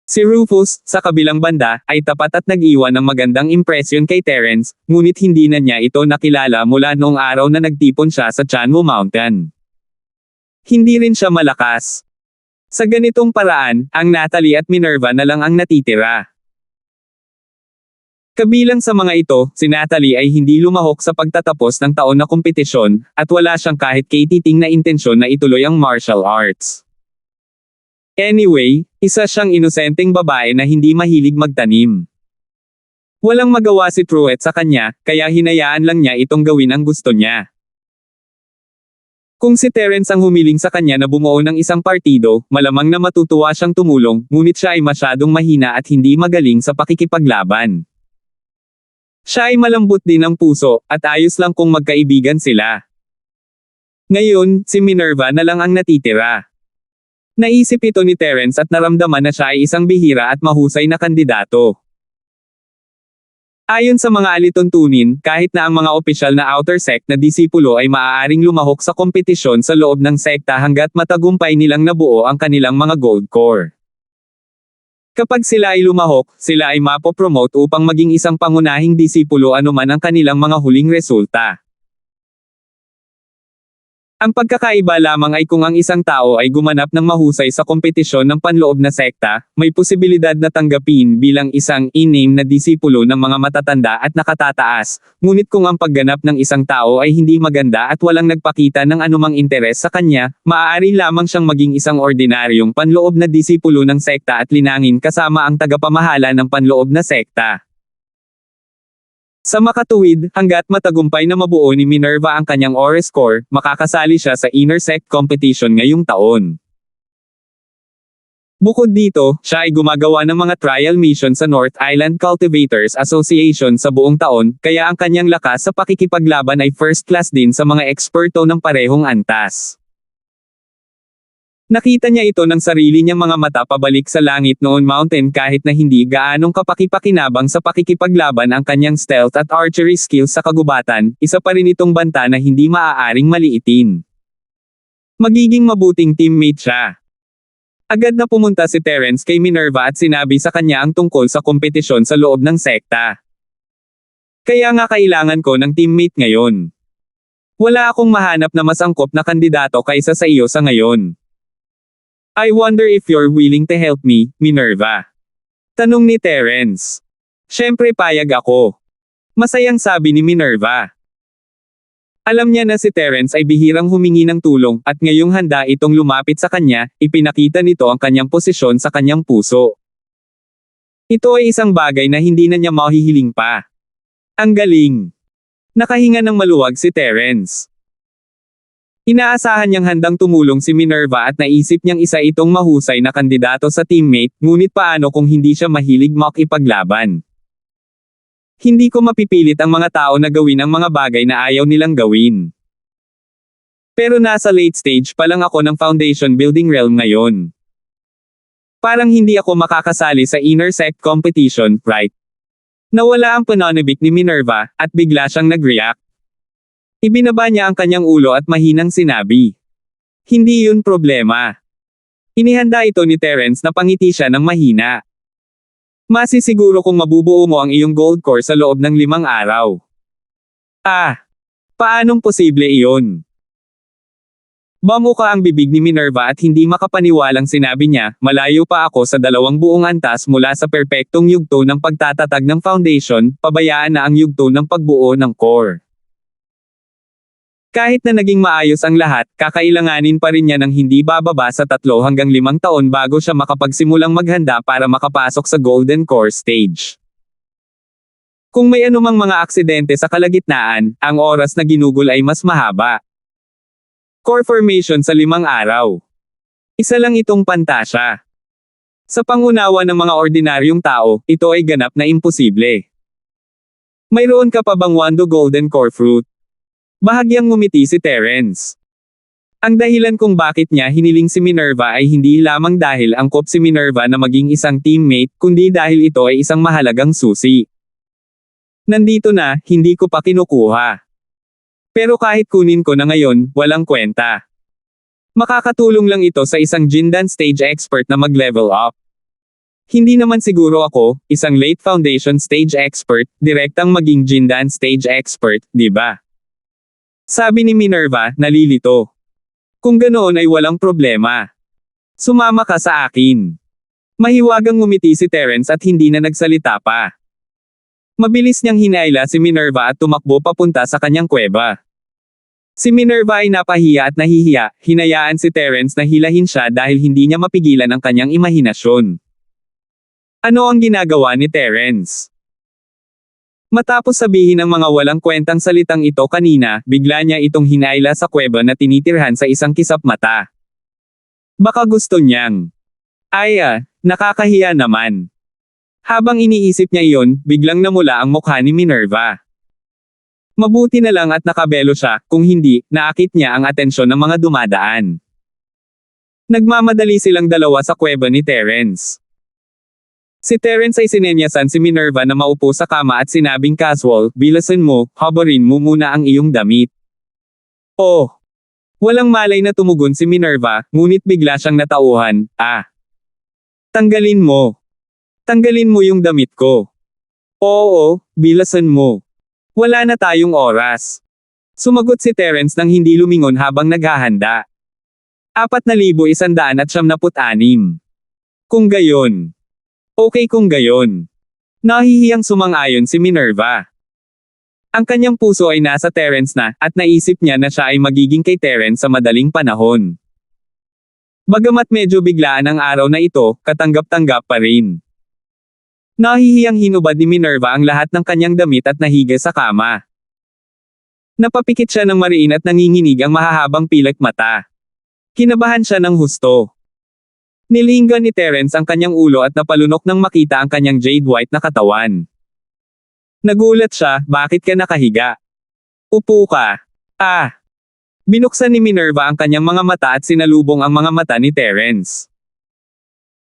Si Rufus, sa kabilang banda, ay tapat at nag-iwan ng magandang impresyon kay Terence, ngunit hindi na niya ito nakilala mula noong araw na nagtipon siya sa Chanmo Mountain. Hindi rin siya malakas. Sa ganitong paraan, ang Natalie at Minerva na lang ang natitira. Kabilang sa mga ito, si Natalie ay hindi lumahok sa pagtatapos ng taon na kompetisyon, at wala siyang kahit katiting na intensyon na ituloy ang martial arts. Anyway, isa siyang inosenteng babae na hindi mahilig magtanim. Walang magawa si Truett sa kanya, kaya hinayaan lang niya itong gawin ang gusto niya. Kung si Terence ang humiling sa kanya na bumuo ng isang partido, malamang na matutuwa siyang tumulong, ngunit siya ay masyadong mahina at hindi magaling sa pakikipaglaban. Siya ay malambot din ang puso, at ayos lang kung magkaibigan sila. Ngayon, si Minerva na lang ang natitira. Naisip ito ni Terence at naramdaman na siya ay isang bihira at mahusay na kandidato. Ayon sa mga alituntunin, kahit na ang mga opisyal na outer sect na disipulo ay maaaring lumahok sa kompetisyon sa loob ng sekta hanggat matagumpay nilang nabuo ang kanilang mga gold core. Kapag sila ay lumahok, sila ay mapopromote upang maging isang pangunahing disipulo anuman ang kanilang mga huling resulta. Ang pagkakaiba lamang ay kung ang isang tao ay gumanap ng mahusay sa kompetisyon ng panloob na sekta, may posibilidad na tanggapin bilang isang in-name na disipulo ng mga matatanda at nakatataas, ngunit kung ang pagganap ng isang tao ay hindi maganda at walang nagpakita ng anumang interes sa kanya, maaari lamang siyang maging isang ordinaryong panloob na disipulo ng sekta at linangin kasama ang tagapamahala ng panloob na sekta. Sa makatuwid, hanggat matagumpay na mabuo ni Minerva ang kanyang Ores Core, makakasali siya sa Inner Sect Competition ngayong taon. Bukod dito, siya ay gumagawa ng mga trial mission sa North Island Cultivators Association sa buong taon, kaya ang kanyang lakas sa pakikipaglaban ay first class din sa mga eksperto ng parehong antas. Nakita niya ito ng sarili niyang mga mata pabalik sa langit noon mountain kahit na hindi gaanong kapakipakinabang sa pakikipaglaban ang kanyang stealth at archery skills sa kagubatan, isa pa rin itong banta na hindi maaaring maliitin. Magiging mabuting teammate siya. Agad na pumunta si Terence kay Minerva at sinabi sa kanya ang tungkol sa kompetisyon sa loob ng sekta. Kaya nga kailangan ko ng teammate ngayon. Wala akong mahanap na mas angkop na kandidato kaysa sa iyo sa ngayon. I wonder if you're willing to help me, Minerva. Tanong ni Terence. Siyempre payag ako. Masayang sabi ni Minerva. Alam niya na si Terence ay bihirang humingi ng tulong, at ngayong handa itong lumapit sa kanya, ipinakita nito ang kanyang posisyon sa kanyang puso. Ito ay isang bagay na hindi na niya mahihiling pa. Ang galing. Nakahinga ng maluwag si Terence. Inaasahan niyang handang tumulong si Minerva at naisip niyang isa itong mahusay na kandidato sa teammate, ngunit paano kung hindi siya mahilig makipaglaban? Hindi ko mapipilit ang mga tao na gawin ang mga bagay na ayaw nilang gawin. Pero nasa late stage pa lang ako ng foundation building realm ngayon. Parang hindi ako makakasali sa inner sect competition, right? Nawala ang pananabik ni Minerva, at bigla siyang nag-react. Ibinaba niya ang kanyang ulo at mahinang sinabi. Hindi yun problema. Inihanda ito ni Terence na pangiti siya ng mahina. Masisiguro kung mabubuo mo ang iyong gold core sa loob ng 5 araw. Paanong posible iyon? Bamuka ang bibig ni Minerva at hindi makapaniwalang sinabi niya, malayo pa ako sa 2 buong antas mula sa perpektong yugto ng pagtatatag ng foundation, pabayaan na ang yugto ng pagbuo ng core. Kahit na naging maayos ang lahat, kakailanganin pa rin niya ng hindi bababa sa 3 hanggang 5 taon bago siya makapagsimulang maghanda para makapasok sa Golden Core Stage. Kung may anumang mga aksidente sa kalagitnaan, ang oras na ginugol ay mas mahaba. Core formation sa 5 araw. Isa lang itong pantasya. Sa pangunawa ng mga ordinaryong tao, ito ay ganap na imposible. Mayroon ka pa bang Wando Golden Core Fruit? Bahagyang ngumiti si Terence. Ang dahilan kung bakit niya hiniling si Minerva ay hindi lamang dahil angkop si Minerva na maging isang teammate, kundi dahil ito ay isang mahalagang susi. Nandito na, hindi ko pa kinukuha. Pero kahit kunin ko na ngayon, walang kwenta. Makakatulong lang ito sa isang Jindan stage expert na mag-level up. Hindi naman siguro ako, isang late foundation stage expert, direktang maging Jindan stage expert, di ba? Sabi ni Minerva, nalilito. Kung ganoon ay walang problema. Sumama ka sa akin. Mahiwagang ngumiti si Terence at hindi na nagsalita pa. Mabilis niyang hinayla si Minerva at tumakbo papunta sa kanyang kuweba. Si Minerva ay napahiya at nahihiya, hinayaan si Terence na hilahin siya dahil hindi niya mapigilan ang kanyang imahinasyon. Ano ang ginagawa ni Terence? Matapos sabihin ang mga walang kwentang salitang ito kanina, bigla niya itong hinayla sa kuweba na tinitirhan sa isang kisap mata. Baka gusto niyang. Nakakahiya naman. Habang iniisip niya iyon, biglang namula ang mukha ni Minerva. Mabuti na lang at nakabelo siya, kung hindi, naakit niya ang atensyon ng mga dumadaan. Nagmamadali silang dalawa sa kuweba ni Terence. Si Terence ay sinenyasan si Minerva na maupo sa kama at sinabing casual, "Bilasan mo, habarin mo muna ang iyong damit." Oh! Walang malay na tumugon si Minerva, ngunit bigla siyang natauhan, Tanggalin mo. Tanggalin mo yung damit ko. Oo, bilasan mo. Wala na tayong oras. Sumagot si Terence nang hindi lumingon habang naghahanda. 4,196. Kung gayon. Okay kung gayon. Nahihiyang sumang-ayon si Minerva. Ang kanyang puso ay nasa Terence na, at naisip niya na siya ay magiging kay Terence sa madaling panahon. Bagamat medyo biglaan ang araw na ito, katanggap-tanggap pa rin. Nahihiyang hinubad ni Minerva ang lahat ng kanyang damit at nahiga sa kama. Napapikit siya ng mariin at nanginginig ang mahahabang pilak mata. Kinabahan siya ng husto. Nilinggan ni Terence ang kanyang ulo at napalunok nang makita ang kanyang jade white na katawan. Nagulat siya, bakit ka nakahiga? Upo ka. Binuksan ni Minerva ang kanyang mga mata at sinalubong ang mga mata ni Terence.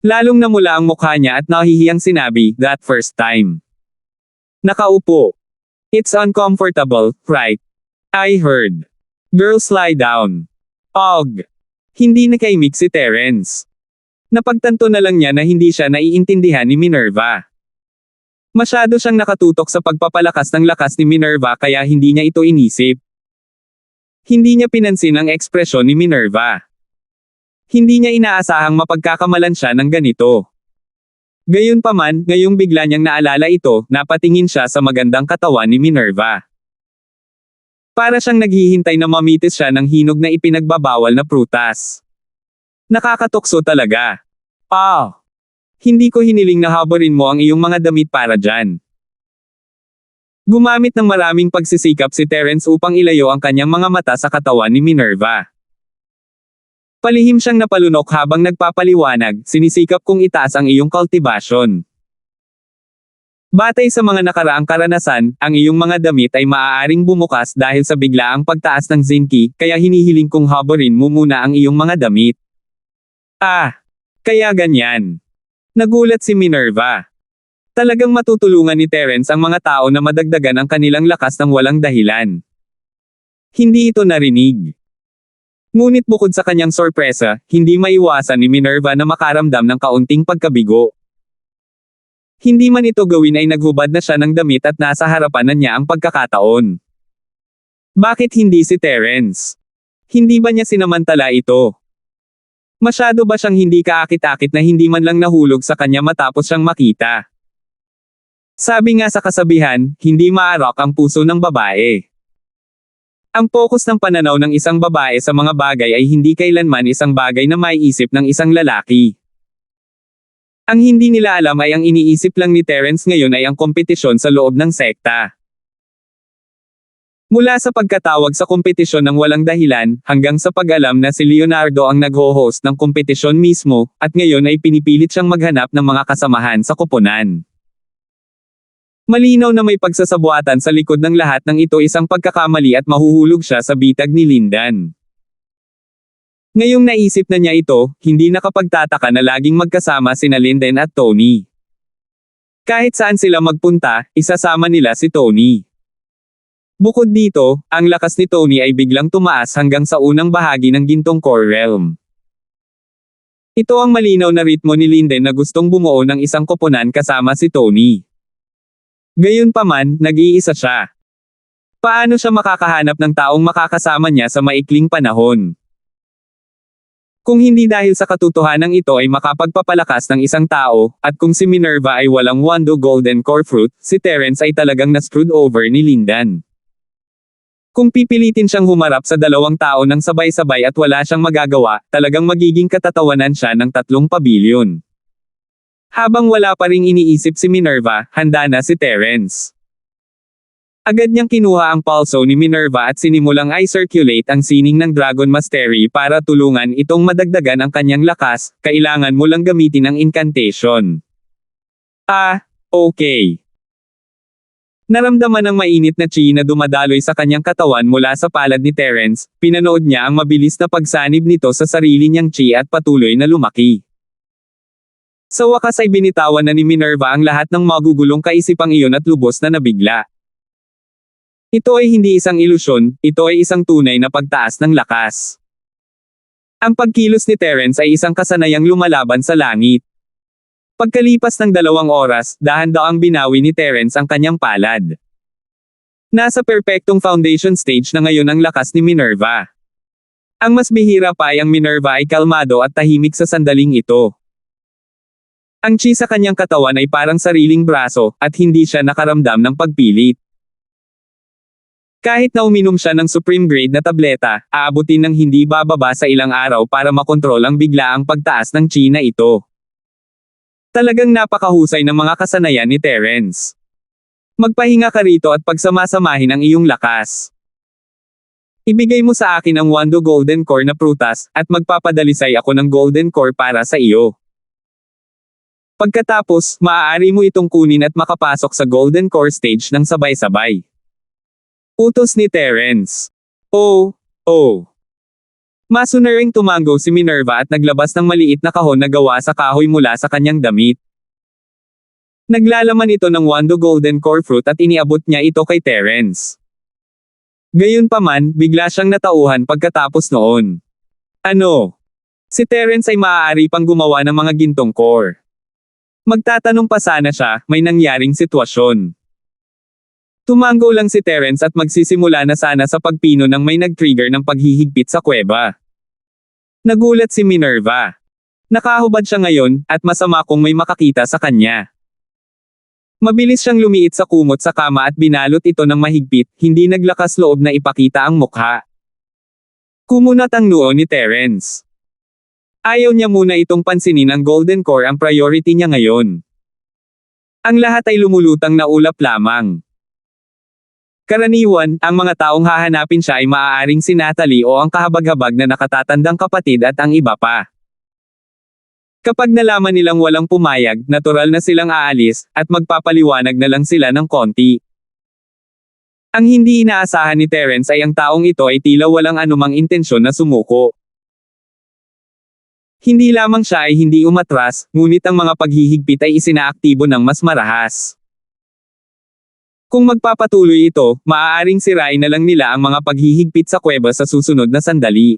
Lalong namula ang mukha niya at nahihiyang sinabi, "That first time. Nakaupo. It's uncomfortable, right? I heard. Girls lie down." Hindi nakaimik si Terence. Napagtanto na lang niya na hindi siya naiintindihan ni Minerva. Masyado siyang nakatutok sa pagpapalakas ng lakas ni Minerva kaya hindi niya ito inisip. Hindi niya pinansin ang ekspresyon ni Minerva. Hindi niya inaasahang mapagkakamalan siya ng ganito. Gayunpaman, ngayong bigla niyang naalala ito, napatingin siya sa magandang katawan ni Minerva. Para siyang naghihintay na mamitis siya ng hinog na ipinagbabawal na prutas. Nakakatukso talaga. Hindi ko hiniling na habarin mo ang iyong mga damit para dyan. Gumamit ng maraming pagsisikap si Terence upang ilayo ang kanyang mga mata sa katawan ni Minerva. Palihim siyang napalunok habang nagpapaliwanag, "Sinisikap kong itaas ang iyong kultibasyon. Batay sa mga nakaraang karanasan, ang iyong mga damit ay maaaring bumukas dahil sa biglaang pagtaas ng zinki, kaya hinihiling kong habarin mo muna ang iyong mga damit." Kaya ganyan. Nagulat si Minerva. Talagang matutulungan ni Terence ang mga tao na madagdagan ang kanilang lakas ng walang dahilan. Hindi ito narinig. Ngunit bukod sa kanyang sorpresa, hindi maiwasan ni Minerva na makaramdam ng kaunting pagkabigo. Hindi man ito gawin ay naghubad na siya ng damit at nasa harapan na niya ang pagkakataon. Bakit hindi si Terence? Hindi ba niya sinamantala ito? Masyado ba siyang hindi kaakit-akit na hindi man lang nahulog sa kanya matapos siyang makita? Sabi nga sa kasabihan, hindi maarok ang puso ng babae. Ang focus ng pananaw ng isang babae sa mga bagay ay hindi kailanman isang bagay na maiisip ng isang lalaki. Ang hindi nila alam ay ang iniisip lang ni Terence ngayon ay ang kompetisyon sa loob ng sekta. Mula sa pagkatawag sa kompetisyon ng walang dahilan, hanggang sa pag-alam na si Leonardo ang nagho-host ng kompetisyon mismo, at ngayon ay pinipilit siyang maghanap ng mga kasamahan sa koponan. Malinaw na may pagsasabuatan sa likod ng lahat ng ito, isang pagkakamali at mahuhulog siya sa bitag ni Lindan. Ngayong naisip na niya ito, hindi nakapagtataka na laging magkasama sina Linden at Tony. Kahit saan sila magpunta, isasama nila si Tony. Bukod dito, ang lakas ni Tony ay biglang tumaas hanggang sa unang bahagi ng gintong core realm. Ito ang malinaw na ritmo ni Linden na gustong bumuo ng isang koponan kasama si Tony. Gayunpaman, nag-iisa siya. Paano siya makakahanap ng taong makakasama niya sa maikling panahon? Kung hindi dahil sa katotohanang ito ay makapagpapalakas ng isang tao, at kung si Minerva ay walang Wando Golden Core Fruit, si Terence ay talagang na-screwed over ni Lindan. Kung pipilitin siyang humarap sa dalawang tao ng sabay-sabay at wala siyang magagawa, talagang magiging katatawanan siya ng 3 pabilyon. Habang wala pa ring iniisip si Minerva, handa na si Terence. Agad niyang kinuha ang pulso ni Minerva at sinimulang i-circulate ang sining ng Dragon Mastery para tulungan itong madagdagan ang kanyang lakas, kailangan mo lang gamitin ang incantation. Okay. Naramdaman ng mainit na chi na dumadaloy sa kanyang katawan mula sa palad ni Terence, pinanood niya ang mabilis na pagsanib nito sa sarili niyang chi at patuloy na lumaki. Sa wakas ay binitawan na ni Minerva ang lahat ng magugulong kaisipang iyon at lubos na nabigla. Ito ay hindi isang ilusyon, ito ay isang tunay na pagtaas ng lakas. Ang pagkilos ni Terence ay isang kasanayang lumalaban sa langit. Pagkalipas ng 2 oras, dahan-dahang binawi ni Terence ang kanyang palad. Nasa perpektong foundation stage na ngayon ang lakas ni Minerva. Ang mas bihira pa ay ang Minerva ay kalmado at tahimik sa sandaling ito. Ang chi sa kanyang katawan ay parang sariling braso, at hindi siya nakaramdam ng pagpilit. Kahit na uminom siya ng supreme grade na tableta, aabutin ng hindi bababa sa ilang araw para makontrol ang biglaang pagtaas ng chi na ito. Talagang napakahusay ng mga kasanayan ni Terence. Magpahinga ka rito at pagsamasamahin ang iyong lakas. Ibigay mo sa akin ang Wando Golden Core na prutas, at magpapadalisay ako ng Golden Core para sa iyo. Pagkatapos, maaari mo itong kunin at makapasok sa Golden Core stage ng sabay-sabay. Utos ni Terence. Oh. Masunaring tumango si Minerva at naglabas ng maliit na kahon na gawa sa kahoy mula sa kanyang damit. Naglalaman ito ng Wando Golden Core Fruit at iniabot niya ito kay Terence. Gayunpaman, bigla siyang natauhan pagkatapos noon. Ano? Si Terence ay maaari pang gumawa ng mga gintong core. Magtatanong pa sana siya, may nangyaring sitwasyon. Tumango lang si Terence at magsisimula na sana sa pagpino nang may nag-trigger ng paghihigpit sa kuweba. Nagulat si Minerva. Nakahubad siya ngayon, at masama kung may makakita sa kanya. Mabilis siyang lumiit sa kumot sa kama at binalot ito ng mahigpit, hindi naglakas loob na ipakita ang mukha. Kumunat ang noo ni Terence. Ayaw niya muna itong pansinin ang Golden Core ang priority niya ngayon. Ang lahat ay lumulutang na ulap lamang. Karaniwan, ang mga taong hahanapin siya ay maaaring si Natalie o ang kahabag-habag na nakatatandang kapatid at ang iba pa. Kapag nalaman nilang walang pumayag, natural na silang aalis, at magpapaliwanag na lang sila ng konti. Ang hindi inaasahan ni Terence ay ang taong ito ay tila walang anumang intensyon na sumuko. Hindi lamang siya ay hindi umatras, ngunit ang mga paghihigpit ay isinaaktibo ng mas marahas. Kung magpapatuloy ito, maaaring sirain na lang nila ang mga paghihigpit sa kuweba sa susunod na sandali.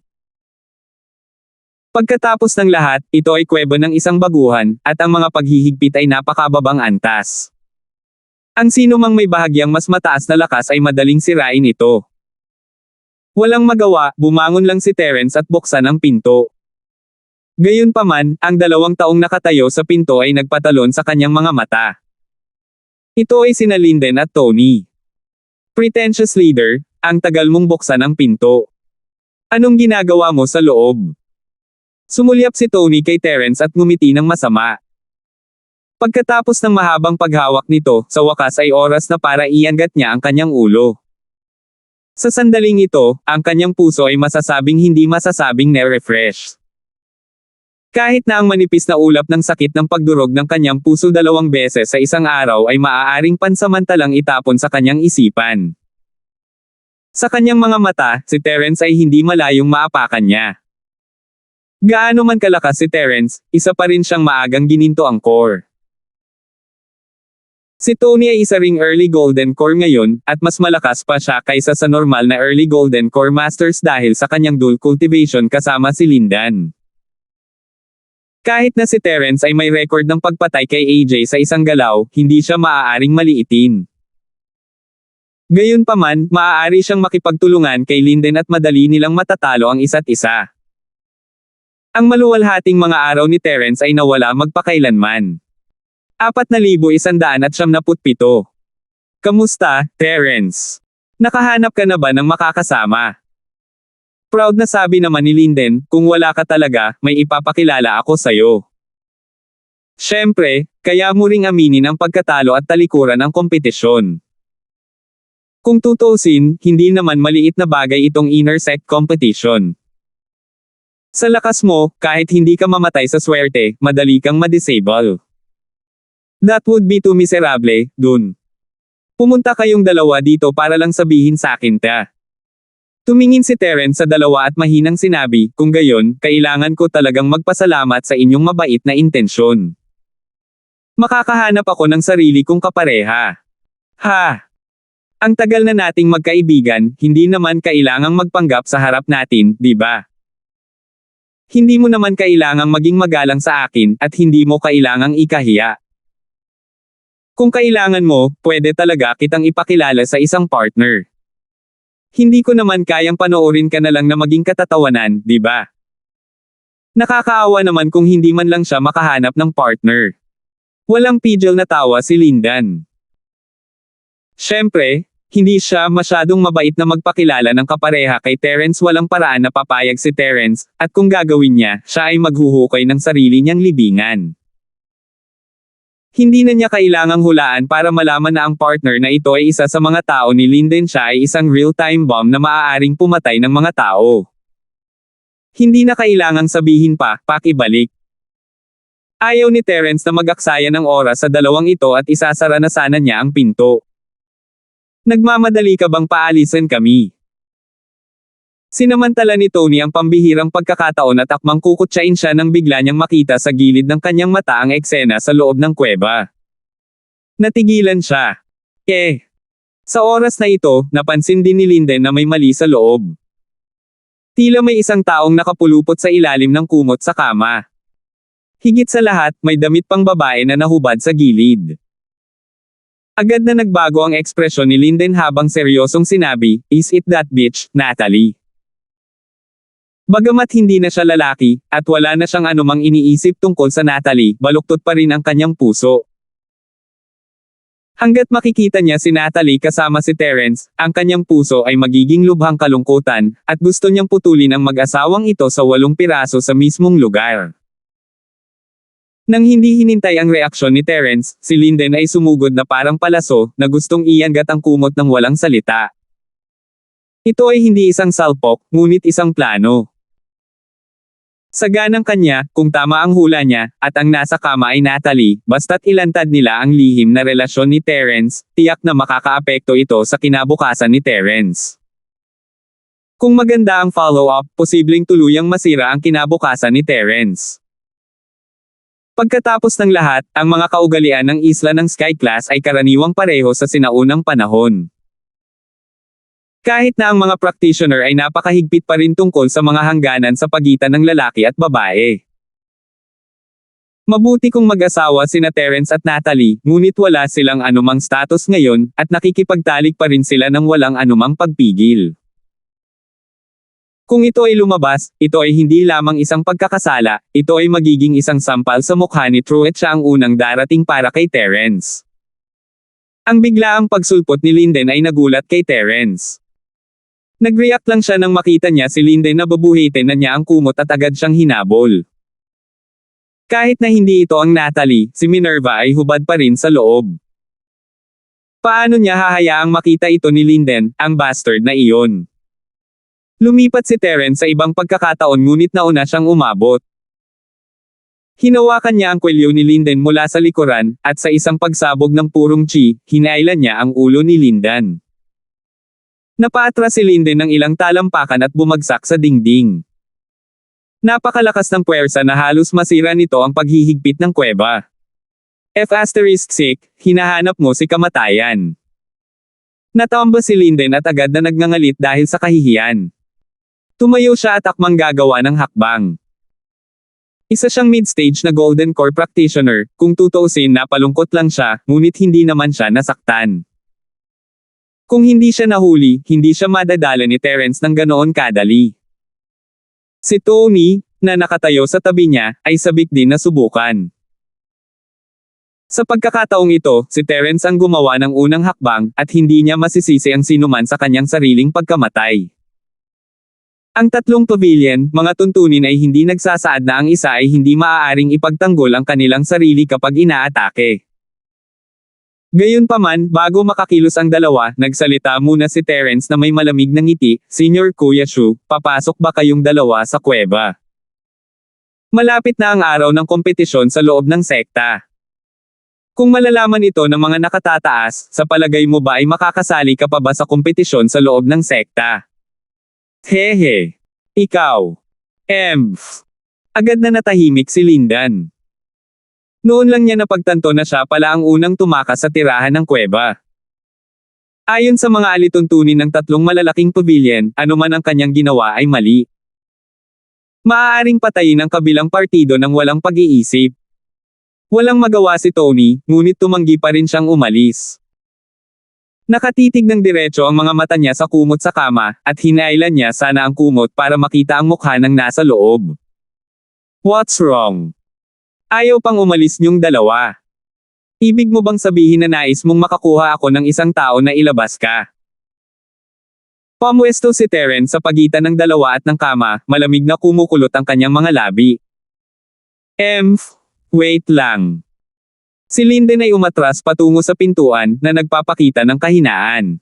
Pagkatapos ng lahat, ito ay kuweba ng isang baguhan, at ang mga paghihigpit ay napakababang antas. Ang sino mang may bahagyang mas mataas na lakas ay madaling sirain ito. Walang magawa, bumangon lang si Terence at buksan ang pinto. Gayunpaman, ang 2 taong nakatayo sa pinto ay nagpatalon sa kanyang mga mata. Ito ay sina Linden at Tony. Pretentious leader, ang tagal mong buksan ang pinto. Anong ginagawa mo sa loob? Sumulyap si Tony kay Terence at ngumiti ng masama. Pagkatapos ng mahabang paghawak nito, sa wakas ay oras na para iangat niya ang kanyang ulo. Sa sandaling ito, ang kanyang puso ay masasabing hindi masasabing na-refresh. Kahit na ang manipis na ulap ng sakit ng pagdurog ng kanyang puso 2 beses sa isang araw ay maaaring pansamantalang itapon sa kanyang isipan. Sa kanyang mga mata, si Terence ay hindi malayong maapakan niya. Gaano man kalakas si Terence, isa pa rin siyang maagang gininto ang core. Si Tony ay isa ring early golden core ngayon, at mas malakas pa siya kaysa sa normal na early golden core masters dahil sa kanyang dual cultivation kasama si Lindan. Kahit na si Terence ay may record ng pagpatay kay AJ sa isang galaw, hindi siya maaaring maliitin. Gayunpaman, maaari siyang makipagtulungan kay Linden at madali nilang matatalo ang isa't isa. Ang maluwalhating mga araw ni Terence ay nawala magpakailanman. 4,197. Kamusta, Terence? Nakahanap ka na ba ng makakasama? Proud na sabi naman ni Linden, kung wala ka talaga, may ipapakilala ako sa'yo. Siyempre, kaya mo ring aminin ang pagkatalo at talikuran ang kompetisyon. Kung tutuusin, hindi naman maliit na bagay itong inner sect competition. Sa lakas mo, kahit hindi ka mamatay sa swerte, madali kang ma-disable. That would be too miserable, dun. Pumunta kayong dalawa dito para lang sabihin sa akin ta. Tumingin si Terence sa dalawa at mahinang sinabi, kung gayon, kailangan ko talagang magpasalamat sa inyong mabait na intensyon. Makakahanap ako ng sarili kong kapareha. Ha! Ang tagal na nating magkaibigan, hindi naman kailangang magpanggap sa harap natin, di ba? Hindi mo naman kailangang maging magalang sa akin, at hindi mo kailangang ikahiya. Kung kailangan mo, pwede talaga kitang ipakilala sa isang partner. Hindi ko naman kayang panoorin ka na lang na maging katatawanan, di ba? Nakakaawa naman kung hindi man lang siya makahanap ng partner. Walang pidgel na tawa si Lindan. Siyempre, hindi siya masyadong mabait na magpakilala ng kapareha kay Terence. Walang paraan na papayag si Terence, at kung gagawin niya, siya ay maghuhukay ng sarili niyang libingan. Hindi na niya kailangang hulaan para malaman na ang partner na ito ay isa sa mga tao ni Linden. Siya ay isang real-time bomb na maaaring pumatay ng mga tao. Hindi na kailangang sabihin pa, pakibalik. Ayaw ni Terence na mag-aksaya ng oras sa dalawang ito at isasara na sana niya ang pinto. Nagmamadali ka bang paalisin kami? Sinamantala ni Tony ang pambihirang pagkakataon at akmang kukutsain siya nang bigla niyang makita sa gilid ng kanyang mata ang eksena sa loob ng kuweba. Natigilan siya. Sa oras na ito, napansin din ni Linden na may mali sa loob. Tila may isang taong nakapulupot sa ilalim ng kumot sa kama. Higit sa lahat, may damit pang babae na nahubad sa gilid. Agad na nagbago ang ekspresyon ni Linden habang seryosong sinabi, "Is it that bitch, Natalie?" Bagamat hindi na siya lalaki, at wala na siyang anumang iniisip tungkol sa Natalie, baluktot pa rin ang kanyang puso. Hanggat makikita niya si Natalie kasama si Terence, ang kanyang puso ay magiging lubhang kalungkutan, at gusto niyang putulin ang mag-asawang ito sa 8 piraso sa mismong lugar. Nang hindi hinintay ang reaksyon ni Terence, si Linden ay sumugod na parang palaso, na gustong iangat ang kumot ng walang salita. Ito ay hindi isang salpok, ngunit isang plano. Saganang kanya, kung tama ang hula niya, at ang nasa kama ay Natalie, basta't ilantad nila ang lihim na relasyon ni Terence, tiyak na makakaapekto ito sa kinabukasan ni Terence. Kung maganda ang follow-up, posibleng tuluyang masira ang kinabukasan ni Terence. Pagkatapos ng lahat, ang mga kaugalian ng isla ng Sky Class ay karaniwang pareho sa sinaunang panahon. Kahit na ang mga practitioner ay napakahigpit pa rin tungkol sa mga hangganan sa pagitan ng lalaki at babae. Mabuti kung mag-asawa sina Terence at Natalie, ngunit wala silang anumang status ngayon, at nakikipagtalik pa rin sila ng walang anumang pagpigil. Kung ito ay lumabas, ito ay hindi lamang isang pagkakasala, ito ay magiging isang sampal sa mukha ni Truett. Siya ang unang darating para kay Terence. Ang biglaang pagsulpot ni Linden ay nagulat kay Terence. Nag-react lang siya nang makita niya si Linden na babuhitin na niya ang kumot at agad siyang hinabol. Kahit na hindi ito ang Natalie, si Minerva ay hubad pa rin sa loob. Paano niya hahayaang makita ito ni Linden, ang bastard na iyon? Lumipat si Terence sa ibang pagkakataon ngunit nauna siyang umabot. Hinawakan niya ang kwelyo ni Linden mula sa likuran, at sa isang pagsabog ng purong chi, hinailan niya ang ulo ni Linden. Napaatras si Linden ng ilang talampakan at bumagsak sa dingding. Napakalakas ng puwersa na halos masira nito ang paghihigpit ng kuweba. F***, hinahanap mo si kamatayan. Natamba si Linden at agad na nagngangalit dahil sa kahihiyan. Tumayo siya at akmang gagawa ng hakbang. Isa siyang mid-stage na Golden Core practitioner, kung tutuusin napalungkot lang siya, ngunit hindi naman siya nasaktan. Kung hindi siya nahuli, hindi siya madadala ni Terence ng ganoon kadali. Si Tony, na nakatayo sa tabi niya, ay sabik din na subukan. Sa pagkakataong ito, si Terence ang gumawa ng unang hakbang, at hindi niya masisisi ang sinuman sa kanyang sariling pagkamatay. Ang tatlong pavilion, mga tuntunin ay hindi nagsasaad na ang isa ay hindi maaaring ipagtanggol ang kanilang sarili kapag inaatake. Gayunpaman, bago makakilos ang dalawa, nagsalita muna si Terence na may malamig na ngiti, "Senior Kuya Shu, papasok ba kayong dalawa sa kuweba? Malapit na ang araw ng kompetisyon sa loob ng sekta. Kung malalaman ito ng mga nakatataas, sa palagay mo ba ay makakasali ka pa ba sa kompetisyon sa loob ng sekta?" Hehe. Ikaw. Agad na natahimik si Lindan. Noon lang niya napagtanto na siya pala ang unang tumakas sa tirahan ng kuweba. Ayon sa mga alituntunin ng tatlong malalaking pavilion, anuman ang kanyang ginawa ay mali. Maaaring patayin ang kabilang partido ng walang pag-iisip. Walang magawa si Tony, ngunit tumanggi pa rin siyang umalis. Nakatitig ng diretso ang mga mata niya sa kumot sa kama, at hinailan niya sana ang kumot para makita ang mukha ng nasa loob. What's wrong? Ayaw pang umalis niyong dalawa. Ibig mo bang sabihin na nais mong makakuha ako ng isang tao na ilabas ka? Pumwesto si Terence sa pagitan ng dalawa at ng kama, malamig na kumukulot ang kanyang mga labi. Wait lang. Si Linden ay umatras patungo sa pintuan, na nagpapakita ng kahinaan.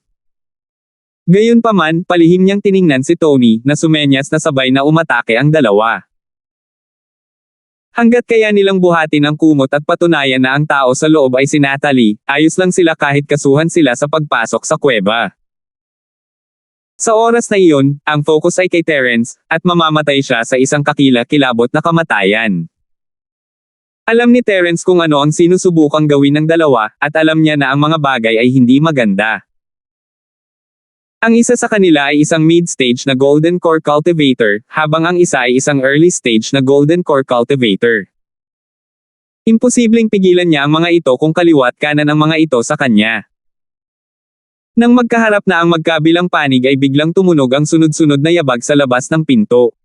Gayunpaman, palihim niyang tiningnan si Tony, na sumenyas na sabay na umatake ang dalawa. Hanggat kaya nilang buhatin ang kumot at patunayan na ang tao sa loob ay si Natalie, ayos lang sila kahit kasuhan sila sa pagpasok sa kuweba. Sa oras na iyon, ang focus ay kay Terence, at mamamatay siya sa isang kakilakilabot na kamatayan. Alam ni Terence kung ano ang sinusubukang gawin ng dalawa, at alam niya na ang mga bagay ay hindi maganda. Ang isa sa kanila ay isang mid-stage na Golden Core Cultivator, habang ang isa ay isang early stage na Golden Core Cultivator. Imposibleng pigilan niya ang mga ito kung kaliwat kanan ang mga ito sa kanya. Nang magkaharap na ang magkabilang panig ay biglang tumunog ang sunod-sunod na yabag sa labas ng pinto.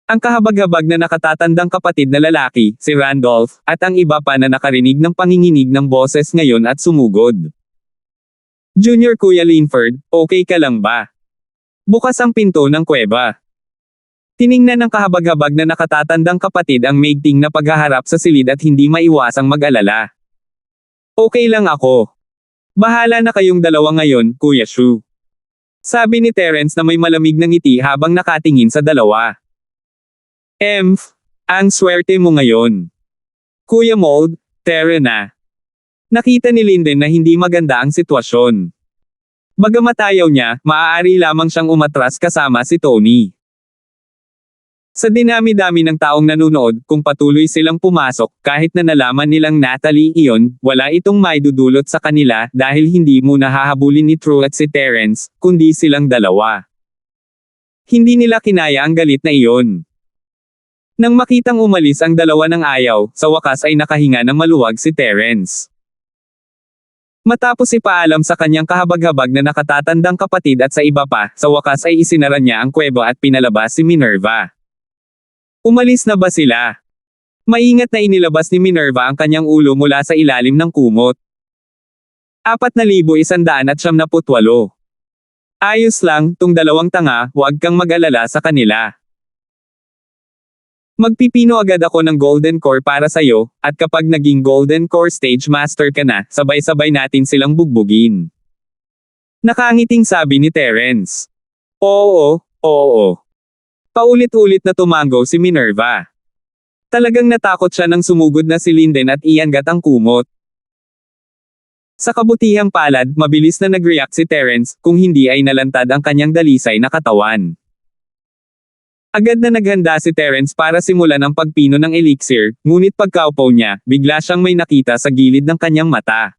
Ang kahabag-habag na nakatatandang kapatid na lalaki, si Randolph, at ang iba pa na nakarinig ng panginginig ng boses ngayon at sumugod. Junior Kuya Linford, okay ka lang ba? Bukas ang pinto ng kuweba. Tiningnan ng kahabag-habag na nakatatandang kapatid ang maigting na paghaharap sa silid at hindi maiwasang mag-alala. Okay lang ako. Bahala na kayong dalawa ngayon, Kuya Shu. Sabi ni Terence na may malamig na ngiti habang nakatingin sa dalawa. Ang swerte mo ngayon. Kuya Mold, tara na. Nakita ni Linden na hindi maganda ang sitwasyon. Bagamat ayaw niya, maaari lamang siyang umatras kasama si Tony. Sa dinami-dami ng taong nanunood, kung patuloy silang pumasok, kahit na nalaman nilang Natalie iyon, wala itong maidudulot sa kanila dahil hindi muna hahabulin ni True at si Terence, kundi silang dalawa. Hindi nila kinaya ang galit na iyon. Nang makitang umalis ang dalawa ng ayaw, sa wakas ay nakahinga ng maluwag si Terence. Matapos ipaalam sa kanyang kahabag-habag na nakatatandang kapatid at sa iba pa, sa wakas ay isinara niya ang kuweba at pinalabas si Minerva. Umalis na ba sila? Maingat na inilabas ni Minerva ang kanyang ulo mula sa ilalim ng kumot. 4,178. Ayos lang, tung dalawang tanga, huwag kang mag-alala sa kanila. Magpipino agad ako ng Golden Core para sa'yo, at kapag naging Golden Core Stage Master ka na, sabay-sabay natin silang bugbugin. Nakangiting sabi ni Terence. Oo. Paulit-ulit na tumango si Minerva. Talagang natakot siya nang sumugod na si Linden at iangat ang kumot. Sa kabutihang palad, mabilis na nag-react si Terence, kung hindi ay nalantad ang kanyang dalisay na katawan. Agad na naghanda si Terence para simulan ang pagpino ng elixir, ngunit pagkaupo niya, bigla siyang may nakita sa gilid ng kanyang mata.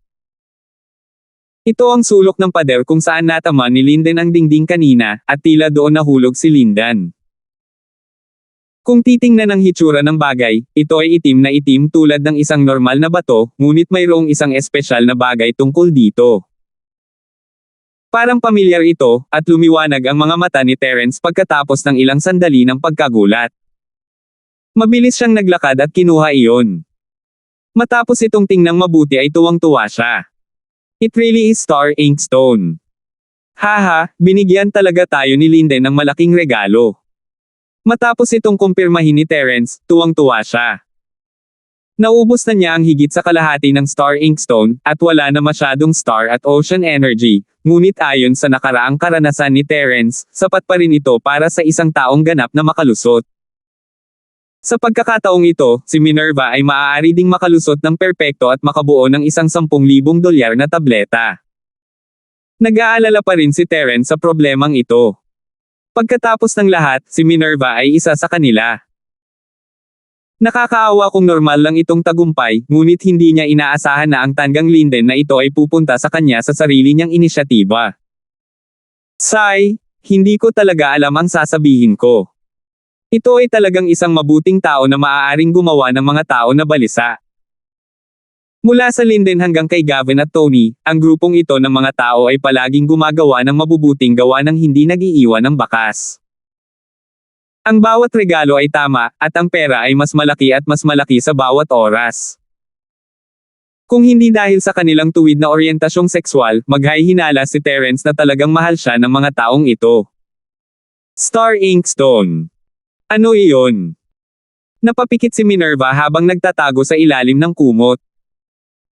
Ito ang sulok ng pader kung saan natama ni Linden ang dingding kanina, at tila doon nahulog si Lindan. Kung titingnan ang hitsura ng bagay, ito ay itim na itim tulad ng isang normal na bato, ngunit mayroong isang espesyal na bagay tungkol dito. Parang pamilyar ito, at lumiwanag ang mga mata ni Terence pagkatapos ng ilang sandali ng pagkagulat. Mabilis siyang naglakad at kinuha iyon. Matapos itong tingnang mabuti ay tuwang-tuwa siya. It really is Star Ink Stone. Haha, binigyan talaga tayo ni Linden ng malaking regalo. Matapos itong kumpirmahin ni Terence, tuwang-tuwa siya. Naubos na niya ang higit sa kalahati ng Star Ink Stone, at wala na masyadong star at ocean energy, ngunit ayon sa nakaraang karanasan ni Terence, sapat pa rin ito para sa isang taong ganap na makalusot. Sa pagkakataong ito, si Minerva ay maaari ding makalusot ng perpekto at makabuo ng isang $10,000 na tableta. Nag-aalala pa rin si Terence sa problemang ito. Pagkatapos ng lahat, si Minerva ay isa sa kanila. Nakakaawa kung normal lang itong tagumpay, ngunit hindi niya inaasahan na ang tanggang Linden na ito ay pupunta sa kanya sa sarili niyang inisyatiba. Sigh, hindi ko talaga alam ang sasabihin ko. Ito ay talagang isang mabuting tao na maaaring gumawa ng mga tao na balisa. Mula sa Linden hanggang kay Gavin at Tony, ang grupong ito ng mga tao ay palaging gumagawa ng mabubuting gawa ng hindi nag-iiwan ng bakas. Ang bawat regalo ay tama, at ang pera ay mas malaki sa bawat oras. Kung hindi dahil sa kanilang tuwid na oryentasyong sekswal, maghahinala si Terence na talagang mahal siya ng mga taong ito. Star Ink Stone. Ano iyon? Napapikit si Minerva habang nagtatago sa ilalim ng kumot.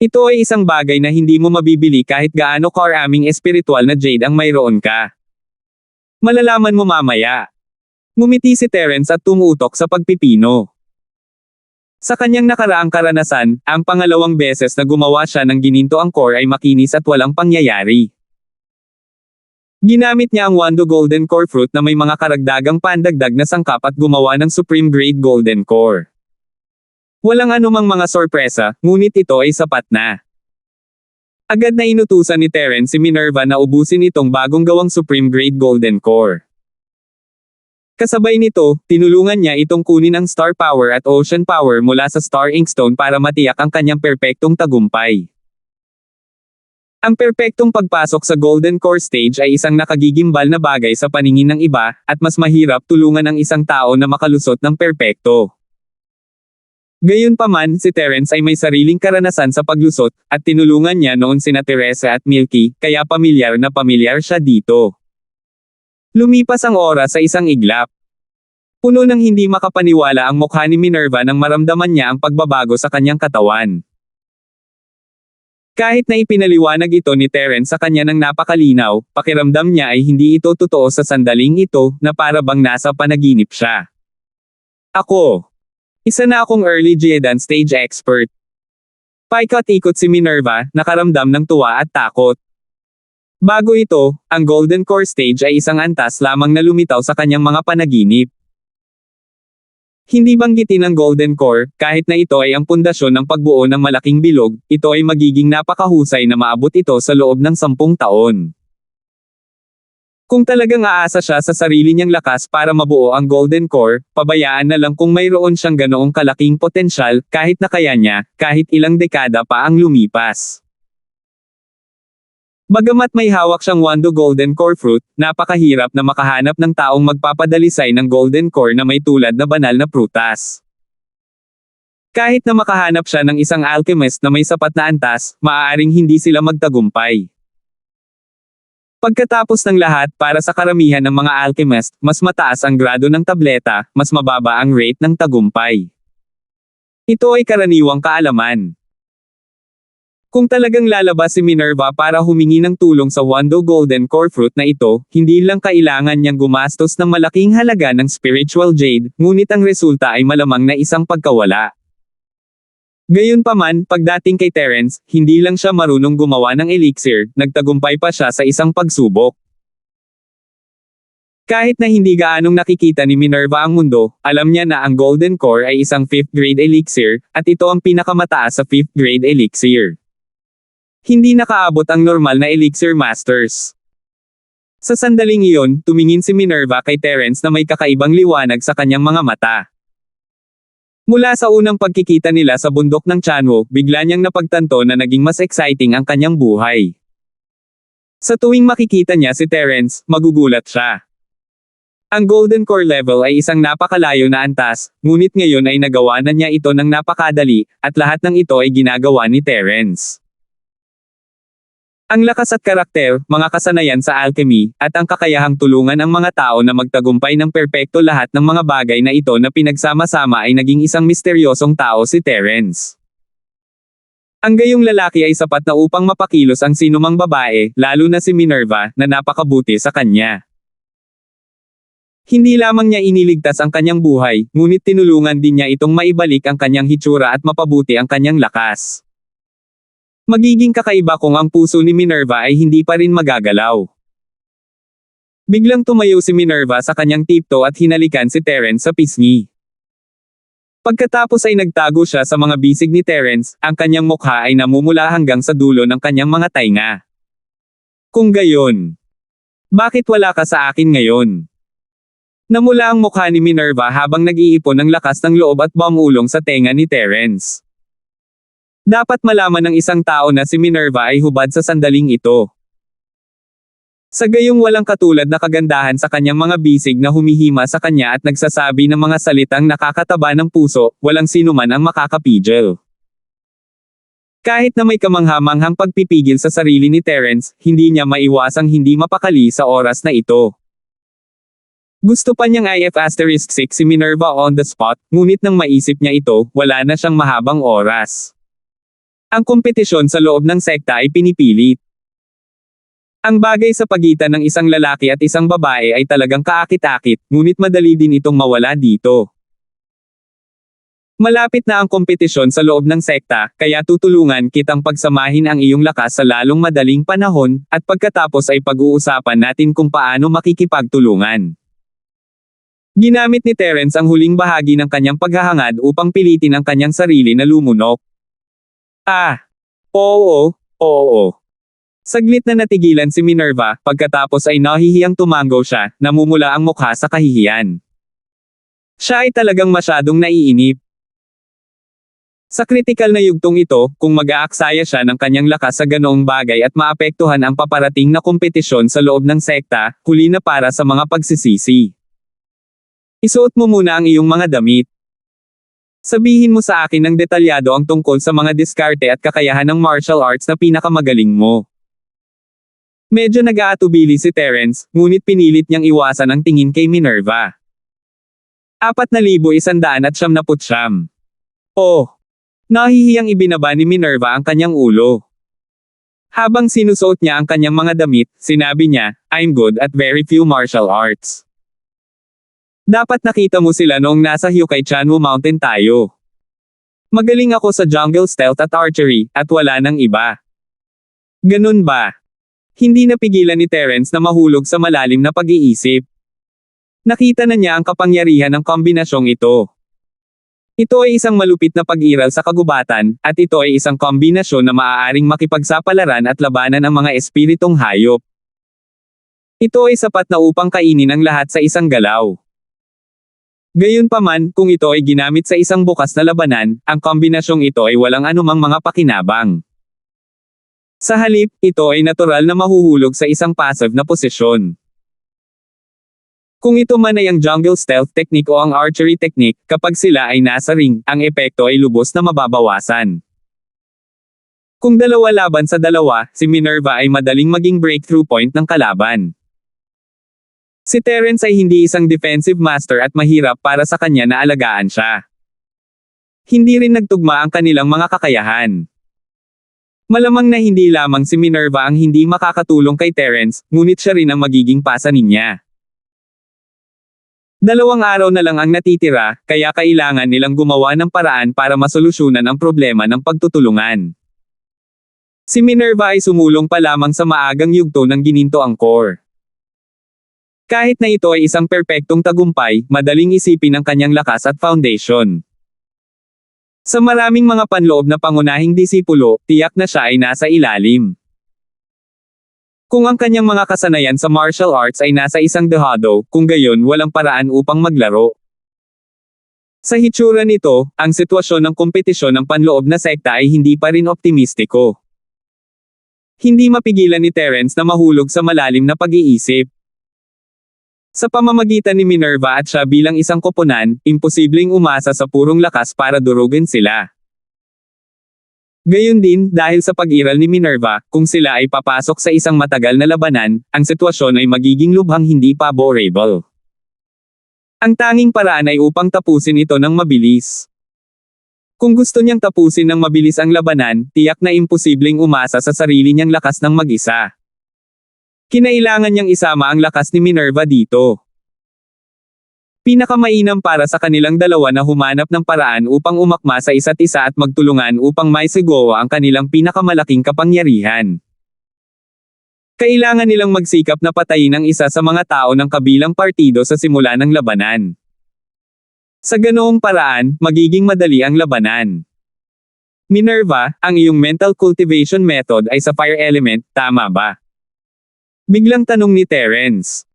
Ito ay isang bagay na hindi mo mabibili kahit gaano karaming espiritual na jade ang mayroon ka. Malalaman mo mamaya. Ngumiti si Terence at tumutok sa pagpipino. Sa kanyang nakaraang karanasan, ang pangalawang beses na gumawa siya ng gininto ang core ay makinis at walang pangyayari. Ginamit niya ang Wando Golden Core Fruit na may mga karagdagang pandagdag na sangkap at gumawa ng Supreme Grade Golden Core. Walang anumang mga sorpresa, ngunit ito ay sapat na. Agad na inutusan ni Terence si Minerva na ubusin itong bagong gawang Supreme Grade Golden Core. Kasabay nito, tinulungan niya itong kunin ang Star Power at Ocean Power mula sa Star Ink Stone para matiyak ang kanyang perpektong tagumpay. Ang perpektong pagpasok sa Golden Core Stage ay isang nakagigimbal na bagay sa paningin ng iba, at mas mahirap tulungan ang isang tao na makalusot ng perpekto. Gayunpaman, si Terence ay may sariling karanasan sa paglusot, at tinulungan niya noon sina Teresa at Milky, kaya pamilyar na pamilyar siya dito. Lumipas ang oras sa isang iglap. Puno ng hindi makapaniwala ang mukha ni Minerva nang maramdaman niya ang pagbabago sa kanyang katawan. Kahit na ipinaliwanag ito ni Terence sa kanya ng napakalinaw, pakiramdam niya ay hindi ito totoo sa sandaling ito, na para bang nasa panaginip siya. Ako. Isa na akong early Geodan stage expert. Paikot-ikot si Minerva, nakaramdam ng tuwa at takot. Bago ito, ang Golden Core Stage ay isang antas lamang na lumitaw sa kanyang mga panaginip. Hindi banggitin ang Golden Core, kahit na ito ay ang pundasyon ng pagbuo ng malaking bilog, ito ay magiging napakahusay na maabot ito sa loob ng 10 taon. Kung talagang aasa siya sa sarili niyang lakas para mabuo ang Golden Core, pabayaan na lang kung mayroon siyang ganoong kalaking potensyal, kahit na kaya niya, kahit ilang dekada pa ang lumipas. Bagamat may hawak siyang Wando Golden Core Fruit, napakahirap na makahanap ng taong magpapadalisay ng Golden Core na may tulad na banal na prutas. Kahit na makahanap siya ng isang alchemist na may sapat na antas, maaaring hindi sila magtagumpay. Pagkatapos ng lahat, para sa karamihan ng mga alchemist, mas mataas ang grado ng tableta, mas mababa ang rate ng tagumpay. Ito ay karaniwang kaalaman. Kung talagang lalabas si Minerva para humingi ng tulong sa Wando Golden Core Fruit na ito, hindi lang kailangan niyang gumastos ng malaking halaga ng spiritual jade, ngunit ang resulta ay malamang na isang pagkawala. Gayunpaman, pagdating kay Terence, hindi lang siya marunong gumawa ng elixir, nagtagumpay pa siya sa isang pagsubok. Kahit na hindi gaanong nakikita ni Minerva ang mundo, alam niya na ang Golden Core ay isang 5th grade elixir, at ito ang pinakamataas sa 5th grade elixir. Hindi nakaabot ang normal na elixir masters. Sa sandaling iyon, tumingin si Minerva kay Terence na may kakaibang liwanag sa kanyang mga mata. Mula sa unang pagkikita nila sa bundok ng Chanwo, bigla niyang napagtanto na naging mas exciting ang kanyang buhay. Sa tuwing makikita niya si Terence, magugulat siya. Ang Golden Core level ay isang napakalayo na antas, ngunit ngayon ay nagawa na niya ito ng napakadali, at lahat ng ito ay ginagawa ni Terence. Ang lakas at karakter, mga kasanayan sa alchemy, at ang kakayahang tulungan ang mga tao na magtagumpay ng perpekto, lahat ng mga bagay na ito na pinagsama-sama ay naging isang misteryosong tao si Terence. Ang gayong lalaki ay sapat na upang mapakilos ang sinumang babae, lalo na si Minerva, na napakabuti sa kanya. Hindi lamang niya iniligtas ang kanyang buhay, ngunit tinulungan din niya itong maibalik ang kanyang hitsura at mapabuti ang kanyang lakas. Magiging kakaiba kung ang puso ni Minerva ay hindi pa rin magagalaw. Biglang tumayo si Minerva sa kanyang tiptoe at hinalikan si Terence sa pisngi. Pagkatapos ay nagtago siya sa mga bisig ni Terence, ang kanyang mukha ay namumula hanggang sa dulo ng kanyang mga tainga. Kung gayon, bakit wala ka sa akin ngayon? Namula ang mukha ni Minerva habang nag-iipon ng lakas ng loob at bumulong sa tenga ni Terence. Dapat malaman ng isang tao na si Minerva ay hubad sa sandaling ito. Sa gayong walang katulad na kagandahan sa kanyang mga bisig na humihima sa kanya at nagsasabi ng mga salitang nakakataba ng puso, walang sinuman ang makakapigil. Kahit na may kamanghamanghang pagpipigil sa sarili ni Terence, hindi niya maiwasang hindi mapakali sa oras na ito. Gusto pa niyang if*6 si Minerva on the spot, ngunit nang maisip niya ito, wala na siyang mahabang oras. Ang kompetisyon sa loob ng sekta ay pinipilit. Ang bagay sa pagitan ng isang lalaki at isang babae ay talagang kaakit-akit, ngunit madali din itong mawala dito. Malapit na ang kompetisyon sa loob ng sekta, kaya tutulungan kitang pagsamahin ang iyong lakas sa lalong madaling panahon, at pagkatapos ay pag-uusapan natin kung paano makikipagtulungan. Ginamit ni Terence ang huling bahagi ng kanyang paghahangad upang pilitin ang kanyang sarili na lumunok. Oo. Saglit na natigilan si Minerva, pagkatapos ay nahihiyang tumango siya, namumula ang mukha sa kahihiyan. Siya ay talagang masyadong naiinip. Sa kritikal na yugtong ito, kung mag-aaksaya siya ng kanyang lakas sa ganoong bagay at maapektuhan ang paparating na kompetisyon sa loob ng sekta, huli na para sa mga pagsisisi. Isuot mo muna ang iyong mga damit. Sabihin mo sa akin ng detalyado ang tungkol sa mga diskarte at kakayahan ng martial arts na pinakamagaling mo. Medyo nag-aatubili si Terence, ngunit pinilit niyang iwasan ang tingin kay Minerva. 4,179. Nahihiyang ibinaba ni Minerva ang kanyang ulo. Habang sinusuot niya ang kanyang mga damit, sinabi niya, I'm good at very few martial arts. Dapat nakita mo sila noong nasa Hyukay-Chanwu Mountain tayo. Magaling ako sa jungle stealth at archery, at wala nang iba. Ganun ba? Hindi napigilan ni Terence na mahulog sa malalim na pag-iisip. Nakita na niya ang kapangyarihan ng kombinasyong ito. Ito ay isang malupit na pag-iral sa kagubatan, at ito ay isang kombinasyon na maaaring makipagsapalaran at labanan ang mga espiritong hayop. Ito ay sapat na upang kainin ang lahat sa isang galaw. Gayunpaman, kung ito ay ginamit sa isang bukas na labanan, ang kombinasyong ito ay walang anumang mga pakinabang. Sa halip, ito ay natural na mahuhulog sa isang passive na posisyon. Kung ito man ay ang jungle stealth technique o ang archery technique, kapag sila ay nasa ring, ang epekto ay lubos na mababawasan. Kung dalawa laban sa dalawa, si Minerva ay madaling maging breakthrough point ng kalaban. Si Terence ay hindi isang defensive master at mahirap para sa kanya na alagaan siya. Hindi rin nagtugma ang kanilang mga kakayahan. Malamang na hindi lamang si Minerva ang hindi makakatulong kay Terence, ngunit siya rin ang magiging pasanin niya. 2 araw na lang ang natitira, kaya kailangan nilang gumawa ng paraan para masolusyonan ang problema ng pagtutulungan. Si Minerva ay sumulong pa lamang sa maagang yugto ng gininto ang core. Kahit na ito ay isang perpektong tagumpay, madaling isipin ang kanyang lakas at foundation. Sa maraming mga panloob na pangunahing disipulo, tiyak na siya ay nasa ilalim. Kung ang kanyang mga kasanayan sa martial arts ay nasa isang dehado, kung gayon walang paraan upang maglaro. Sa hitsura nito, ang sitwasyon ng kompetisyon ng panloob na sekta ay hindi pa rin optimistiko. Hindi mapigilan ni Terence na mahulog sa malalim na pag-iisip. Sa pamamagitan ni Minerva at siya bilang isang koponan, imposibleng umasa sa purong lakas para durugin sila. Gayon din, dahil sa pag-iral ni Minerva, kung sila ay papasok sa isang matagal na labanan, ang sitwasyon ay magiging lubhang hindi favorable. Ang tanging paraan ay upang tapusin ito ng mabilis. Kung gusto niyang tapusin ng mabilis ang labanan, tiyak na imposibleng umasa sa sarili niyang lakas ng mag-isa. Kinailangan niyang isama ang lakas ni Minerva dito. Pinakamainam para sa kanilang dalawa na humanap ng paraan upang umakma sa isa't isa at magtulungan upang maisigawa ang kanilang pinakamalaking kapangyarihan. Kailangan nilang magsikap na patayin ang isa sa mga tao ng kabilang partido sa simula ng labanan. Sa ganoong paraan, magiging madali ang labanan. Minerva, ang iyong mental cultivation method ay sa fire element, tama ba? Biglang tanong ni Terence.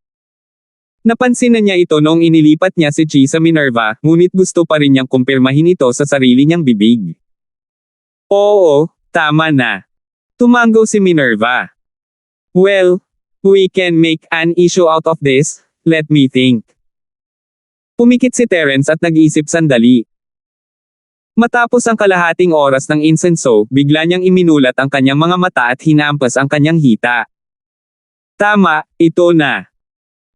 Napansin na niya ito noong inilipat niya si Chi sa Minerva, ngunit gusto pa rin niyang kumpirmahin ito sa sarili niyang bibig. Oo, tama na. Tumanggo si Minerva. Well, we can make an issue out of this, let me think. Pumikit si Terence at nag-isip sandali. Matapos ang kalahating oras ng insenso, bigla niyang iminulat ang kanyang mga mata at hinampas ang kanyang hita. Tama, ito na.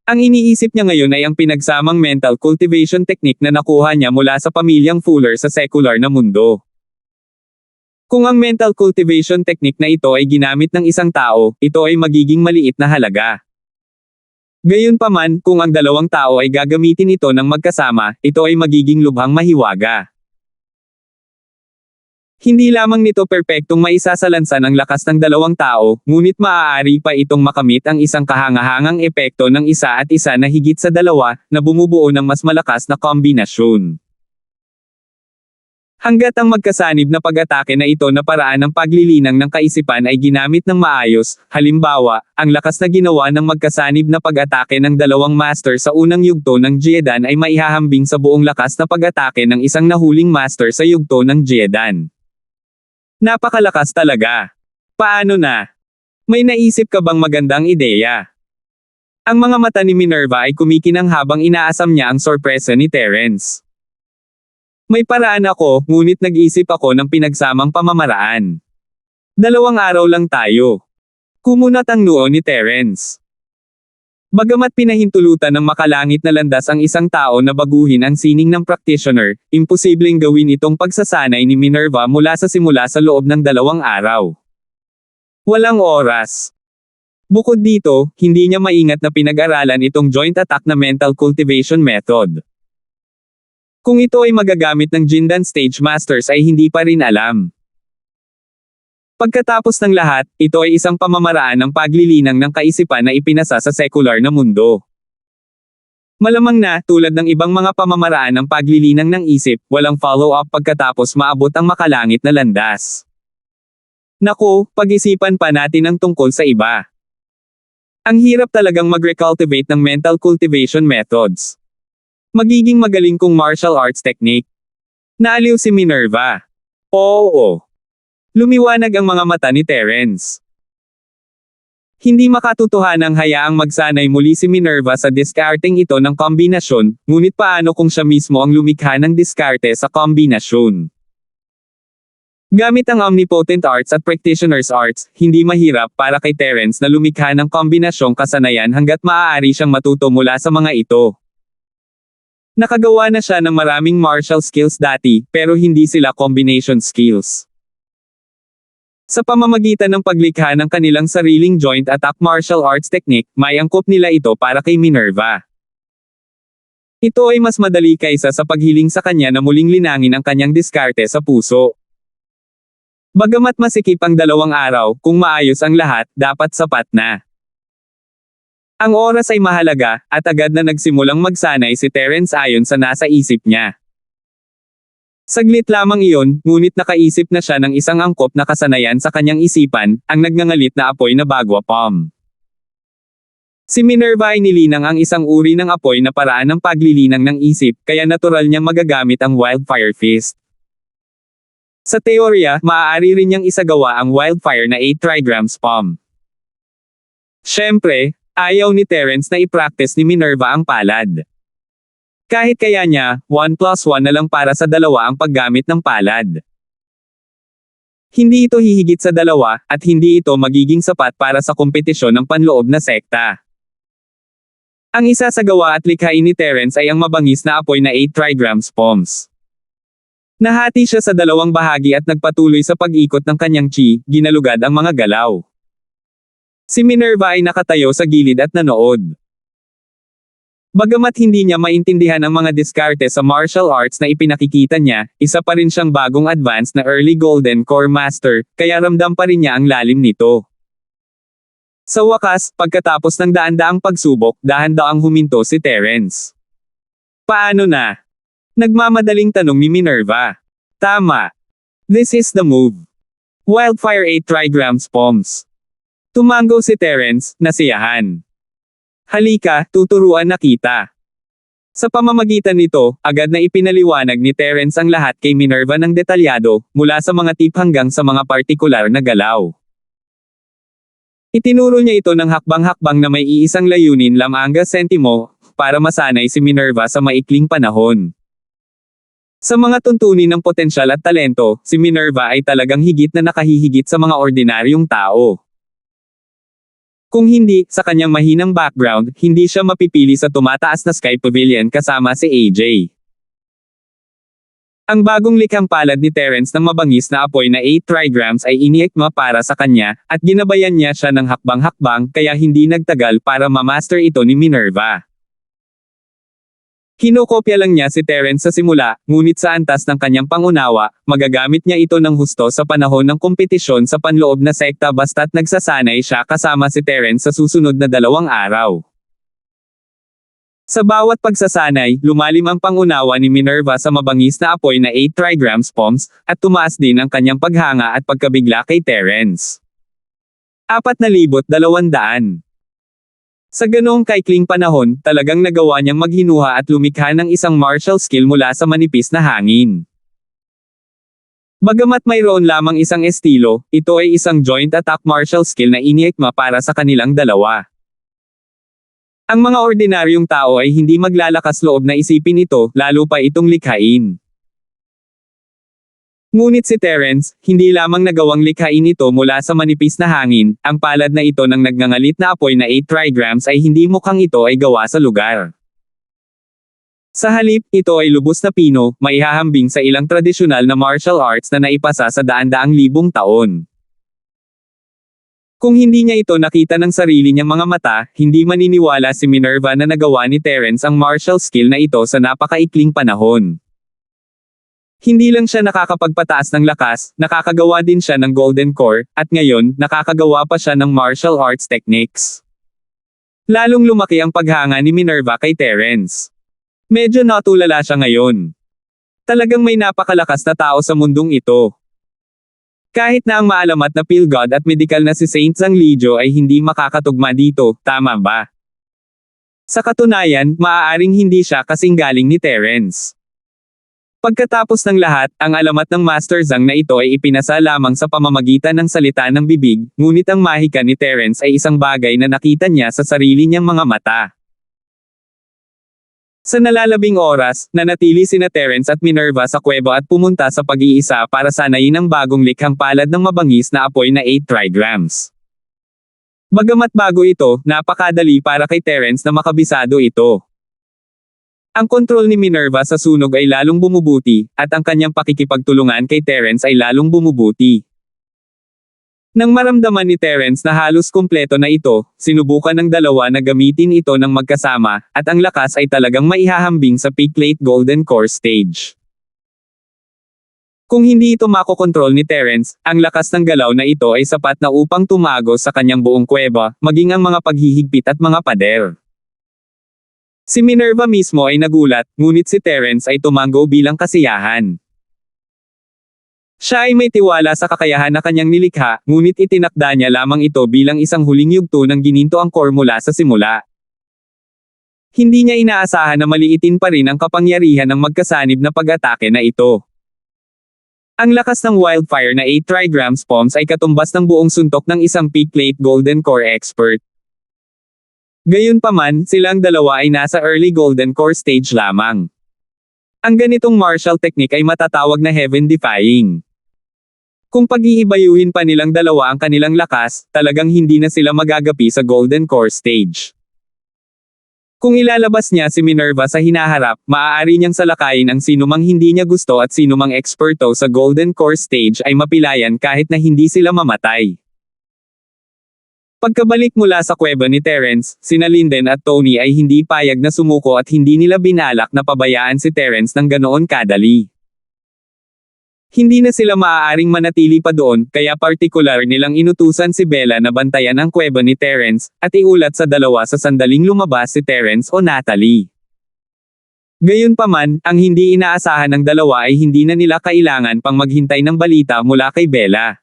Ang iniisip niya ngayon ay ang pinagsamang mental cultivation technique na nakuha niya mula sa pamilyang Fuller sa secular na mundo. Kung ang mental cultivation technique na ito ay ginamit ng isang tao, ito ay magiging maliit na halaga. Gayunpaman, kung ang dalawang tao ay gagamitin ito ng magkasama, ito ay magiging lubhang mahiwaga. Hindi lamang nito perpektong maisasalansan ang lakas ng dalawang tao, ngunit maaari pa itong makamit ang isang kahangahangang epekto ng isa at isa na higit sa dalawa, na bumubuo ng mas malakas na kombinasyon. Hanggat ang magkasanib na pag-atake na ito na paraan ng paglilinang ng kaisipan ay ginamit ng maayos, halimbawa, ang lakas na ginawa ng magkasanib na pag-atake ng dalawang master sa unang yugto ng Jiedan ay maihahambing sa buong lakas na pag-atake ng isang nahuling master sa yugto ng Jiedan. Napakalakas talaga. Paano na? May naisip ka bang magandang ideya? Ang mga mata ni Minerva ay kumikinang habang inaasam niya ang sorpresa ni Terence. May paraan ako, ngunit nag-isip ako ng pinagsamang pamamaraan. 2 araw lang tayo. Kumunat ang noo ni Terence. Bagamat pinahintulutan ng makalangit na landas ang isang tao na baguhin ang sining ng practitioner, imposibleng gawin itong pagsasanay ni Minerva mula sa simula sa loob ng 2 araw. Walang oras. Bukod dito, hindi niya maingat na pinag-aralan itong joint attack na mental cultivation method. Kung ito ay magagamit ng Jindan Stage Masters ay hindi pa rin alam. Pagkatapos ng lahat, ito ay isang pamamaraan ng paglilinang ng kaisipan na ipinasa sa sekular na mundo. Malamang na, tulad ng ibang mga pamamaraan ng paglilinang ng isip, walang follow-up pagkatapos maabot ang makalangit na landas. Naku, pag-isipan pa natin ang tungkol sa iba. Ang hirap talagang mag-recultivate ng mental cultivation methods. Magiging magaling kong martial arts technique. Naaliw si Minerva. Oo. Lumiwanag ang mga mata ni Terence. Hindi makatotohanang hayaang magsanay muli si Minerva sa diskarteng ito ng kombinasyon, ngunit paano kung siya mismo ang lumikha ng diskarte sa kombinasyon? Gamit ang Omnipotent Arts at Practitioner's Arts, hindi mahirap para kay Terence na lumikha ng kombinasyong kasanayan hanggat maaari siyang matuto mula sa mga ito. Nakagawa na siya ng maraming martial skills dati, pero hindi sila combination skills. Sa pamamagitan ng paglikha ng kanilang sariling joint attack martial arts technique, may angkop nila ito para kay Minerva. Ito ay mas madali kaysa sa paghiling sa kanya na muling linangin ang kanyang diskarte sa puso. Bagamat masikip ang 2 araw, kung maayos ang lahat, dapat sapat na. Ang oras ay mahalaga, at agad na nagsimulang magsanay si Terence ayon sa nasa isip niya. Saglit lamang iyon, ngunit nakaisip na siya ng isang angkop na kasanayan sa kanyang isipan, ang nagngangalit na apoy na bagwa palm. Si Minerva ay nilinang ang isang uri ng apoy na paraan ng paglilinang ng isip, kaya natural niyang magagamit ang wildfire fist. Sa teorya, maaari rin niyang isagawa ang wildfire na 8 trigrams palm. Siyempre, Ayaw ni Terence na i-practice ni Minerva ang palad. Kahit kaya niya, 1+1 na lang para sa dalawa ang paggamit ng palad. Hindi ito hihigit sa dalawa, at hindi ito magiging sapat para sa kompetisyon ng panloob na sekta. Ang isa sa gawa at likhain ni Terence ay ang mabangis na apoy na 8 trigrams poms. Nahati siya sa dalawang bahagi at nagpatuloy sa pag-ikot ng kanyang chi, ginalugad ang mga galaw. Si Minerva ay nakatayo sa gilid at nanood. Bagamat hindi niya maintindihan ang mga diskarte sa martial arts na ipinakikita niya, isa pa rin siyang bagong advanced na early Golden Core Master, kaya ramdam pa rin niya ang lalim nito. Sa wakas, pagkatapos ng daan-daang pagsubok, dahan-daang huminto si Terence. Paano na? Nagmamadaling tanong ni Minerva. Tama. This is the move. Wildfire 8 trigrams poms. Tumango si Terence, nasiyahan. Halika, tuturuan na kita. Sa pamamagitan nito, agad na ipinaliwanag ni Terence ang lahat kay Minerva ng detalyado, mula sa mga tip hanggang sa mga partikular na galaw. Itinuro niya ito ng hakbang-hakbang na may iisang layunin lamang sentimo, para masanay si Minerva sa maikling panahon. Sa mga tuntunin ng potensyal at talento, si Minerva ay talagang higit na nakahihigit sa mga ordinaryong tao. Kung hindi, sa kanyang mahinang background, hindi siya mapipili sa tumataas na Sky Pavilion kasama si AJ. Ang bagong likhang palad ni Terence ng mabangis na apoy na 8 trigrams ay iniekma para sa kanya, at ginabayan niya siya ng hakbang-hakbang kaya hindi nagtagal para ma-master ito ni Minerva. Kinokopya lang niya si Terence sa simula, ngunit sa antas ng kanyang pangunawa, magagamit niya ito ng husto sa panahon ng kompetisyon sa panloob na sekta basta't nagsasanay siya kasama si Terence sa susunod na 2 araw. Sa bawat pagsasanay, lumalim ang pangunawa ni Minerva sa mabangis na apoy na 8 trigrams poms, at tumaas din ang kanyang paghanga at pagkabigla kay Terence. 4,200. Sa ganoong kaikling panahon, talagang nagawa niyang maghinuha at lumikha ng isang martial skill mula sa manipis na hangin. Bagamat mayroon lamang isang estilo, ito ay isang joint attack martial skill na iniekma para sa kanilang dalawa. Ang mga ordinaryong tao ay hindi maglalakas loob na isipin ito, lalo pa itong likhain. Ngunit si Terence, hindi lamang nagawang likhain ito mula sa manipis na hangin, ang palad na ito ng nagngangalit na apoy na 8 trigrams ay hindi mukhang ito ay gawa sa lugar. Sa halip, ito ay lubos na pino, maihahambing sa ilang tradisyonal na martial arts na naipasa sa daan-daang libong taon. Kung hindi niya ito nakita ng sarili niyang mga mata, hindi maniniwala si Minerva na nagawa ni Terence ang martial skill na ito sa napakaikling panahon. Hindi lang siya nakakapagpataas ng lakas, nakakagawa din siya ng Golden Core, at ngayon, nakakagawa pa siya ng martial arts techniques. Lalong lumaki ang paghanga ni Minerva kay Terence. Medyo natulala siya ngayon. Talagang may napakalakas na tao sa mundong ito. Kahit na ang maalamat na pill god at medical na si Saint Zhang Lijo ay hindi makakatugma dito, tama ba? Sa katunayan, maaaring hindi siya kasing galing ni Terence. Pagkatapos ng lahat, ang alamat ng Master Zhang na ito ay ipinasa lamang sa pamamagitan ng salita ng bibig, ngunit ang mahika ni Terence ay isang bagay na nakita niya sa sarili niyang mga mata. Sa nalalabing oras, nanatili sina Terence at Minerva sa kuweba at pumunta sa pag-iisa para sanayin ang bagong likhang palad ng mabangis na apoy na 8 trigrams. Bagamat bago ito, napakadali para kay Terence na makabisado ito. Ang kontrol ni Minerva sa sunog ay lalong bumubuti, at ang kanyang pakikipagtulungan kay Terence ay lalong bumubuti. Nang maramdaman ni Terence na halos kumpleto na ito, sinubukan ng dalawa na gamitin ito ng magkasama, at ang lakas ay talagang maihahambing sa peak late Golden Core stage. Kung hindi ito makokontrol ni Terence, ang lakas ng galaw na ito ay sapat na upang tumagos sa kanyang buong kuweba, maging ang mga paghihigpit at mga pader. Si Minerva mismo ay nagulat, ngunit si Terence ay tumango bilang kasiyahan. Siya ay may tiwala sa kakayahan na kanyang nilikha, ngunit itinakda niya lamang ito bilang isang huling yugto ng gininto ang core mula sa simula. Hindi niya inaasahan na maliitin pa rin ang kapangyarihan ng magkasanib na pag-atake na ito. Ang lakas ng wildfire na 8 trigrams poms ay katumbas ng buong suntok ng isang peak late Golden Core expert. Gayunpaman, silang dalawa ay nasa early golden core stage lamang. Ang ganitong martial technique ay matatawag na heaven-defying. Kung pag-iibayuhin pa nilang dalawa ang kanilang lakas, talagang hindi na sila magagapi sa golden core stage. Kung ilalabas niya si Minerva sa hinaharap, maaari niyang salakayin ang sinumang hindi niya gusto at sinumang eksperto sa golden core stage ay mapilayan kahit na hindi sila mamatay. Pagkabalik mula sa kuweba ni Terence, sina Linden at Tony ay hindi payag na sumuko at hindi nila binalak na pabayaan si Terence ng ganoon kadali. Hindi na sila maaaring manatili pa doon, kaya partikular nilang inutusan si Bella na bantayan ang kuweba ni Terence, at iulat sa dalawa sa sandaling lumabas si Terence o Natalie. Gayunpaman, ang hindi inaasahan ng dalawa ay hindi na nila kailangan pang maghintay ng balita mula kay Bella.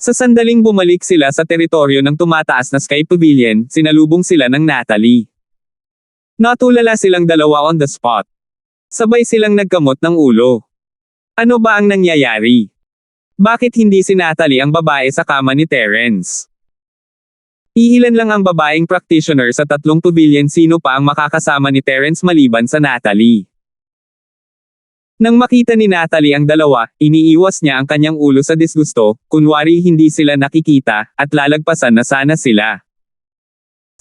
Sa sandaling bumalik sila sa teritoryo ng tumataas na Sky Pavilion, sinalubong sila ng Natalie. Natulala silang dalawa on the spot. Sabay silang nagkamot ng ulo. Ano ba ang nangyayari? Bakit hindi si Natalie ang babae sa kama ni Terence? Iilan lang ang babaeng practitioner sa 3 pavilion, sino pa ang makakasama ni Terence maliban sa Natalie? Nang makita ni Natalie ang dalawa, iniiwas niya ang kanyang ulo sa disgusto, kunwari hindi sila nakikita, at lalagpasan na sana sila.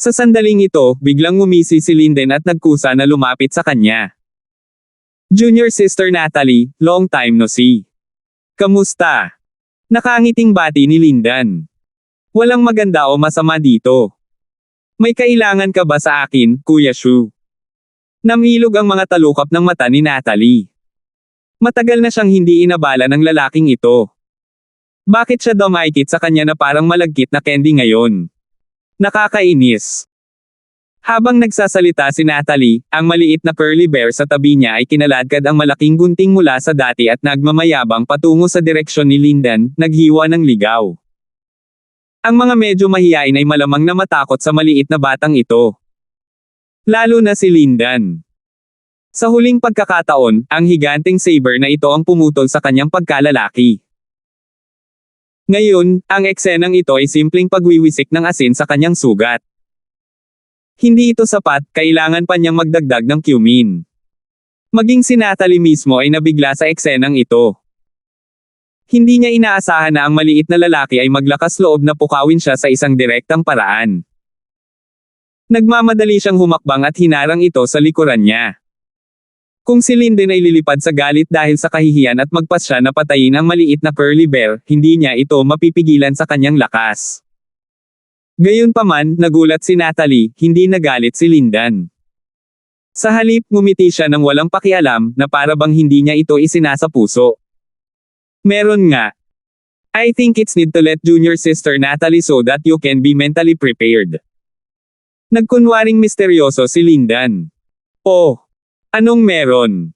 Sa sandaling ito, biglang ngumisi si Linden at nagkusa na lumapit sa kanya. Junior Sister Natalie, long time no see. Kamusta? Nakangiting bati ni Linden. Walang maganda o masama dito. May kailangan ka ba sa akin, Kuya Shu? Namilog ang mga talukap ng mata ni Natalie. Matagal na siyang hindi inabala ng lalaking ito. Bakit siya dumaikit sa kanya na parang malagkit na candy ngayon? Nakakainis. Habang nagsasalita si Natalie, ang maliit na curly bear sa tabi niya ay kinaladkad ang malaking gunting mula sa dati at nagmamayabang patungo sa direksyon ni Linden, naghiwa ng ligaw. Ang mga medyo mahiyain ay malamang na matakot sa maliit na batang ito. Lalo na si Linden. Sa huling pagkakataon, ang higanteng saber na ito ang pumutol sa kanyang pagkalalaki. Ngayon, ang eksenang ito ay simpleng pagwiwisik ng asin sa kanyang sugat. Hindi ito sapat, kailangan pa niyang magdagdag ng cumin. Maging si Natalie mismo ay nabigla sa eksenang ito. Hindi niya inaasahan na ang maliit na lalaki ay maglakas loob na pukawin siya sa isang direktang paraan. Nagmamadali siyang humakbang at hinarang ito sa likuran niya. Kung si Linden ay lilipad sa galit dahil sa kahihiyan at magpas siya na patayin ang maliit na curly bear, hindi niya ito mapipigilan sa kanyang lakas. Gayunpaman, nagulat si Natalie, hindi nagalit si Linden. Sa halip, ngumiti siya ng walang pakialam, na para bang hindi niya ito isinasapuso. Meron nga. I think it's need to let Junior Sister Natalie so that you can be mentally prepared. Nagkunwaring misteryoso si Linden. Oh. Anong meron?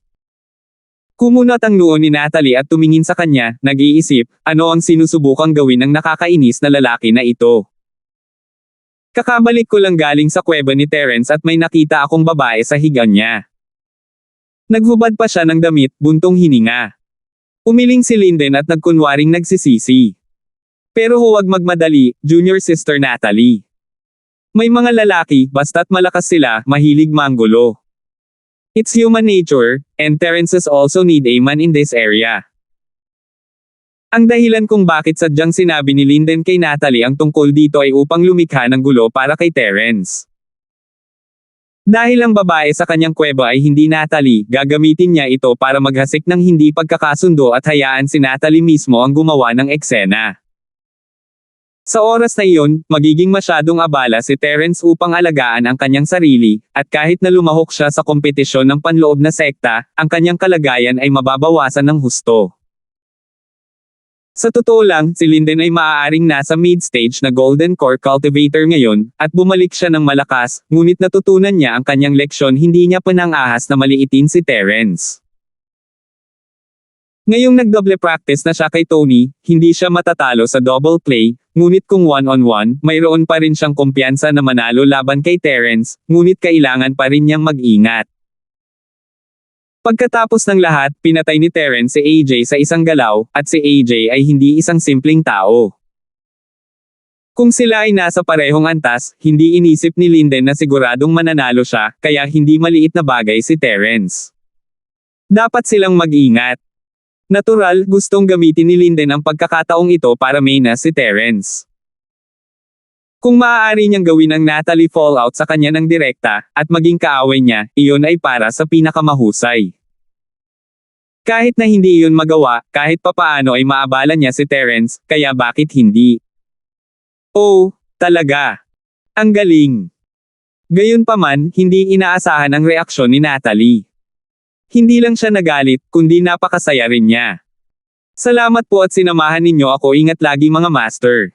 Kumunat ang noo ni Natalie at tumingin sa kanya, nag-iisip, ano ang sinusubukang gawin ng nakakainis na lalaki na ito. Kakabalik ko lang galing sa kuweba ni Terence at may nakita akong babae sa higaan niya. Naghubad pa siya ng damit, buntong hininga. Umiling si Linden at nagkunwaring nagsisisi. Pero huwag magmadali, Junior Sister Natalie. May mga lalaki, basta't malakas sila, mahilig manggulo. It's human nature, and Terences also need a man in this area. Ang dahilan kung bakit sadyang sinabi ni Linden kay Natalie ang tungkol dito ay upang lumikha ng gulo para kay Terence. Dahil ang babae sa kanyang kuweba ay hindi Natalie, gagamitin niya ito para maghasik ng hindi pagkakasundo at hayaan si Natalie mismo ang gumawa ng eksena. Sa oras na iyon, magiging masyadong abala si Terence upang alagaan ang kanyang sarili, at kahit na lumahok siya sa kompetisyon ng panloob na sekta, ang kanyang kalagayan ay mababawasan ng husto. Sa totoo lang, si Linden ay maaaring nasa mid-stage na Golden Core Cultivator ngayon, at bumalik siya ng malakas, ngunit natutunan niya ang kanyang leksyon, hindi niya panangahas na maliitin si Terence. Ngayong nagdoble practice na siya kay Tony, hindi siya matatalo sa double play, ngunit kung one-on-one, mayroon pa rin siyang kumpiyansa na manalo laban kay Terence, ngunit kailangan pa rin niyang mag-ingat. Pagkatapos ng lahat, pinatay ni Terence si AJ sa isang galaw, at si AJ ay hindi isang simpleng tao. Kung sila ay nasa parehong antas, hindi inisip ni Linden na siguradong mananalo siya, kaya hindi maliit na bagay si Terence. Dapat silang mag-ingat. Natural, gustong gamitin ni Linden ang pagkakataong ito para maina si Terence. Kung maaari niyang gawin ang Natalie fallout sa kanya ng direkta, at maging kaaway niya, iyon ay para sa pinakamahusay. Kahit na hindi iyon magawa, kahit papaano ay maabala niya si Terence, kaya bakit hindi? Oh, talaga. Ang galing. Gayunpaman, hindi inaasahan ang reaksyon ni Natalie. Hindi lang siya nagalit, kundi napakasaya rin niya. Salamat po at sinamahan ninyo ako, ingat lagi mga master.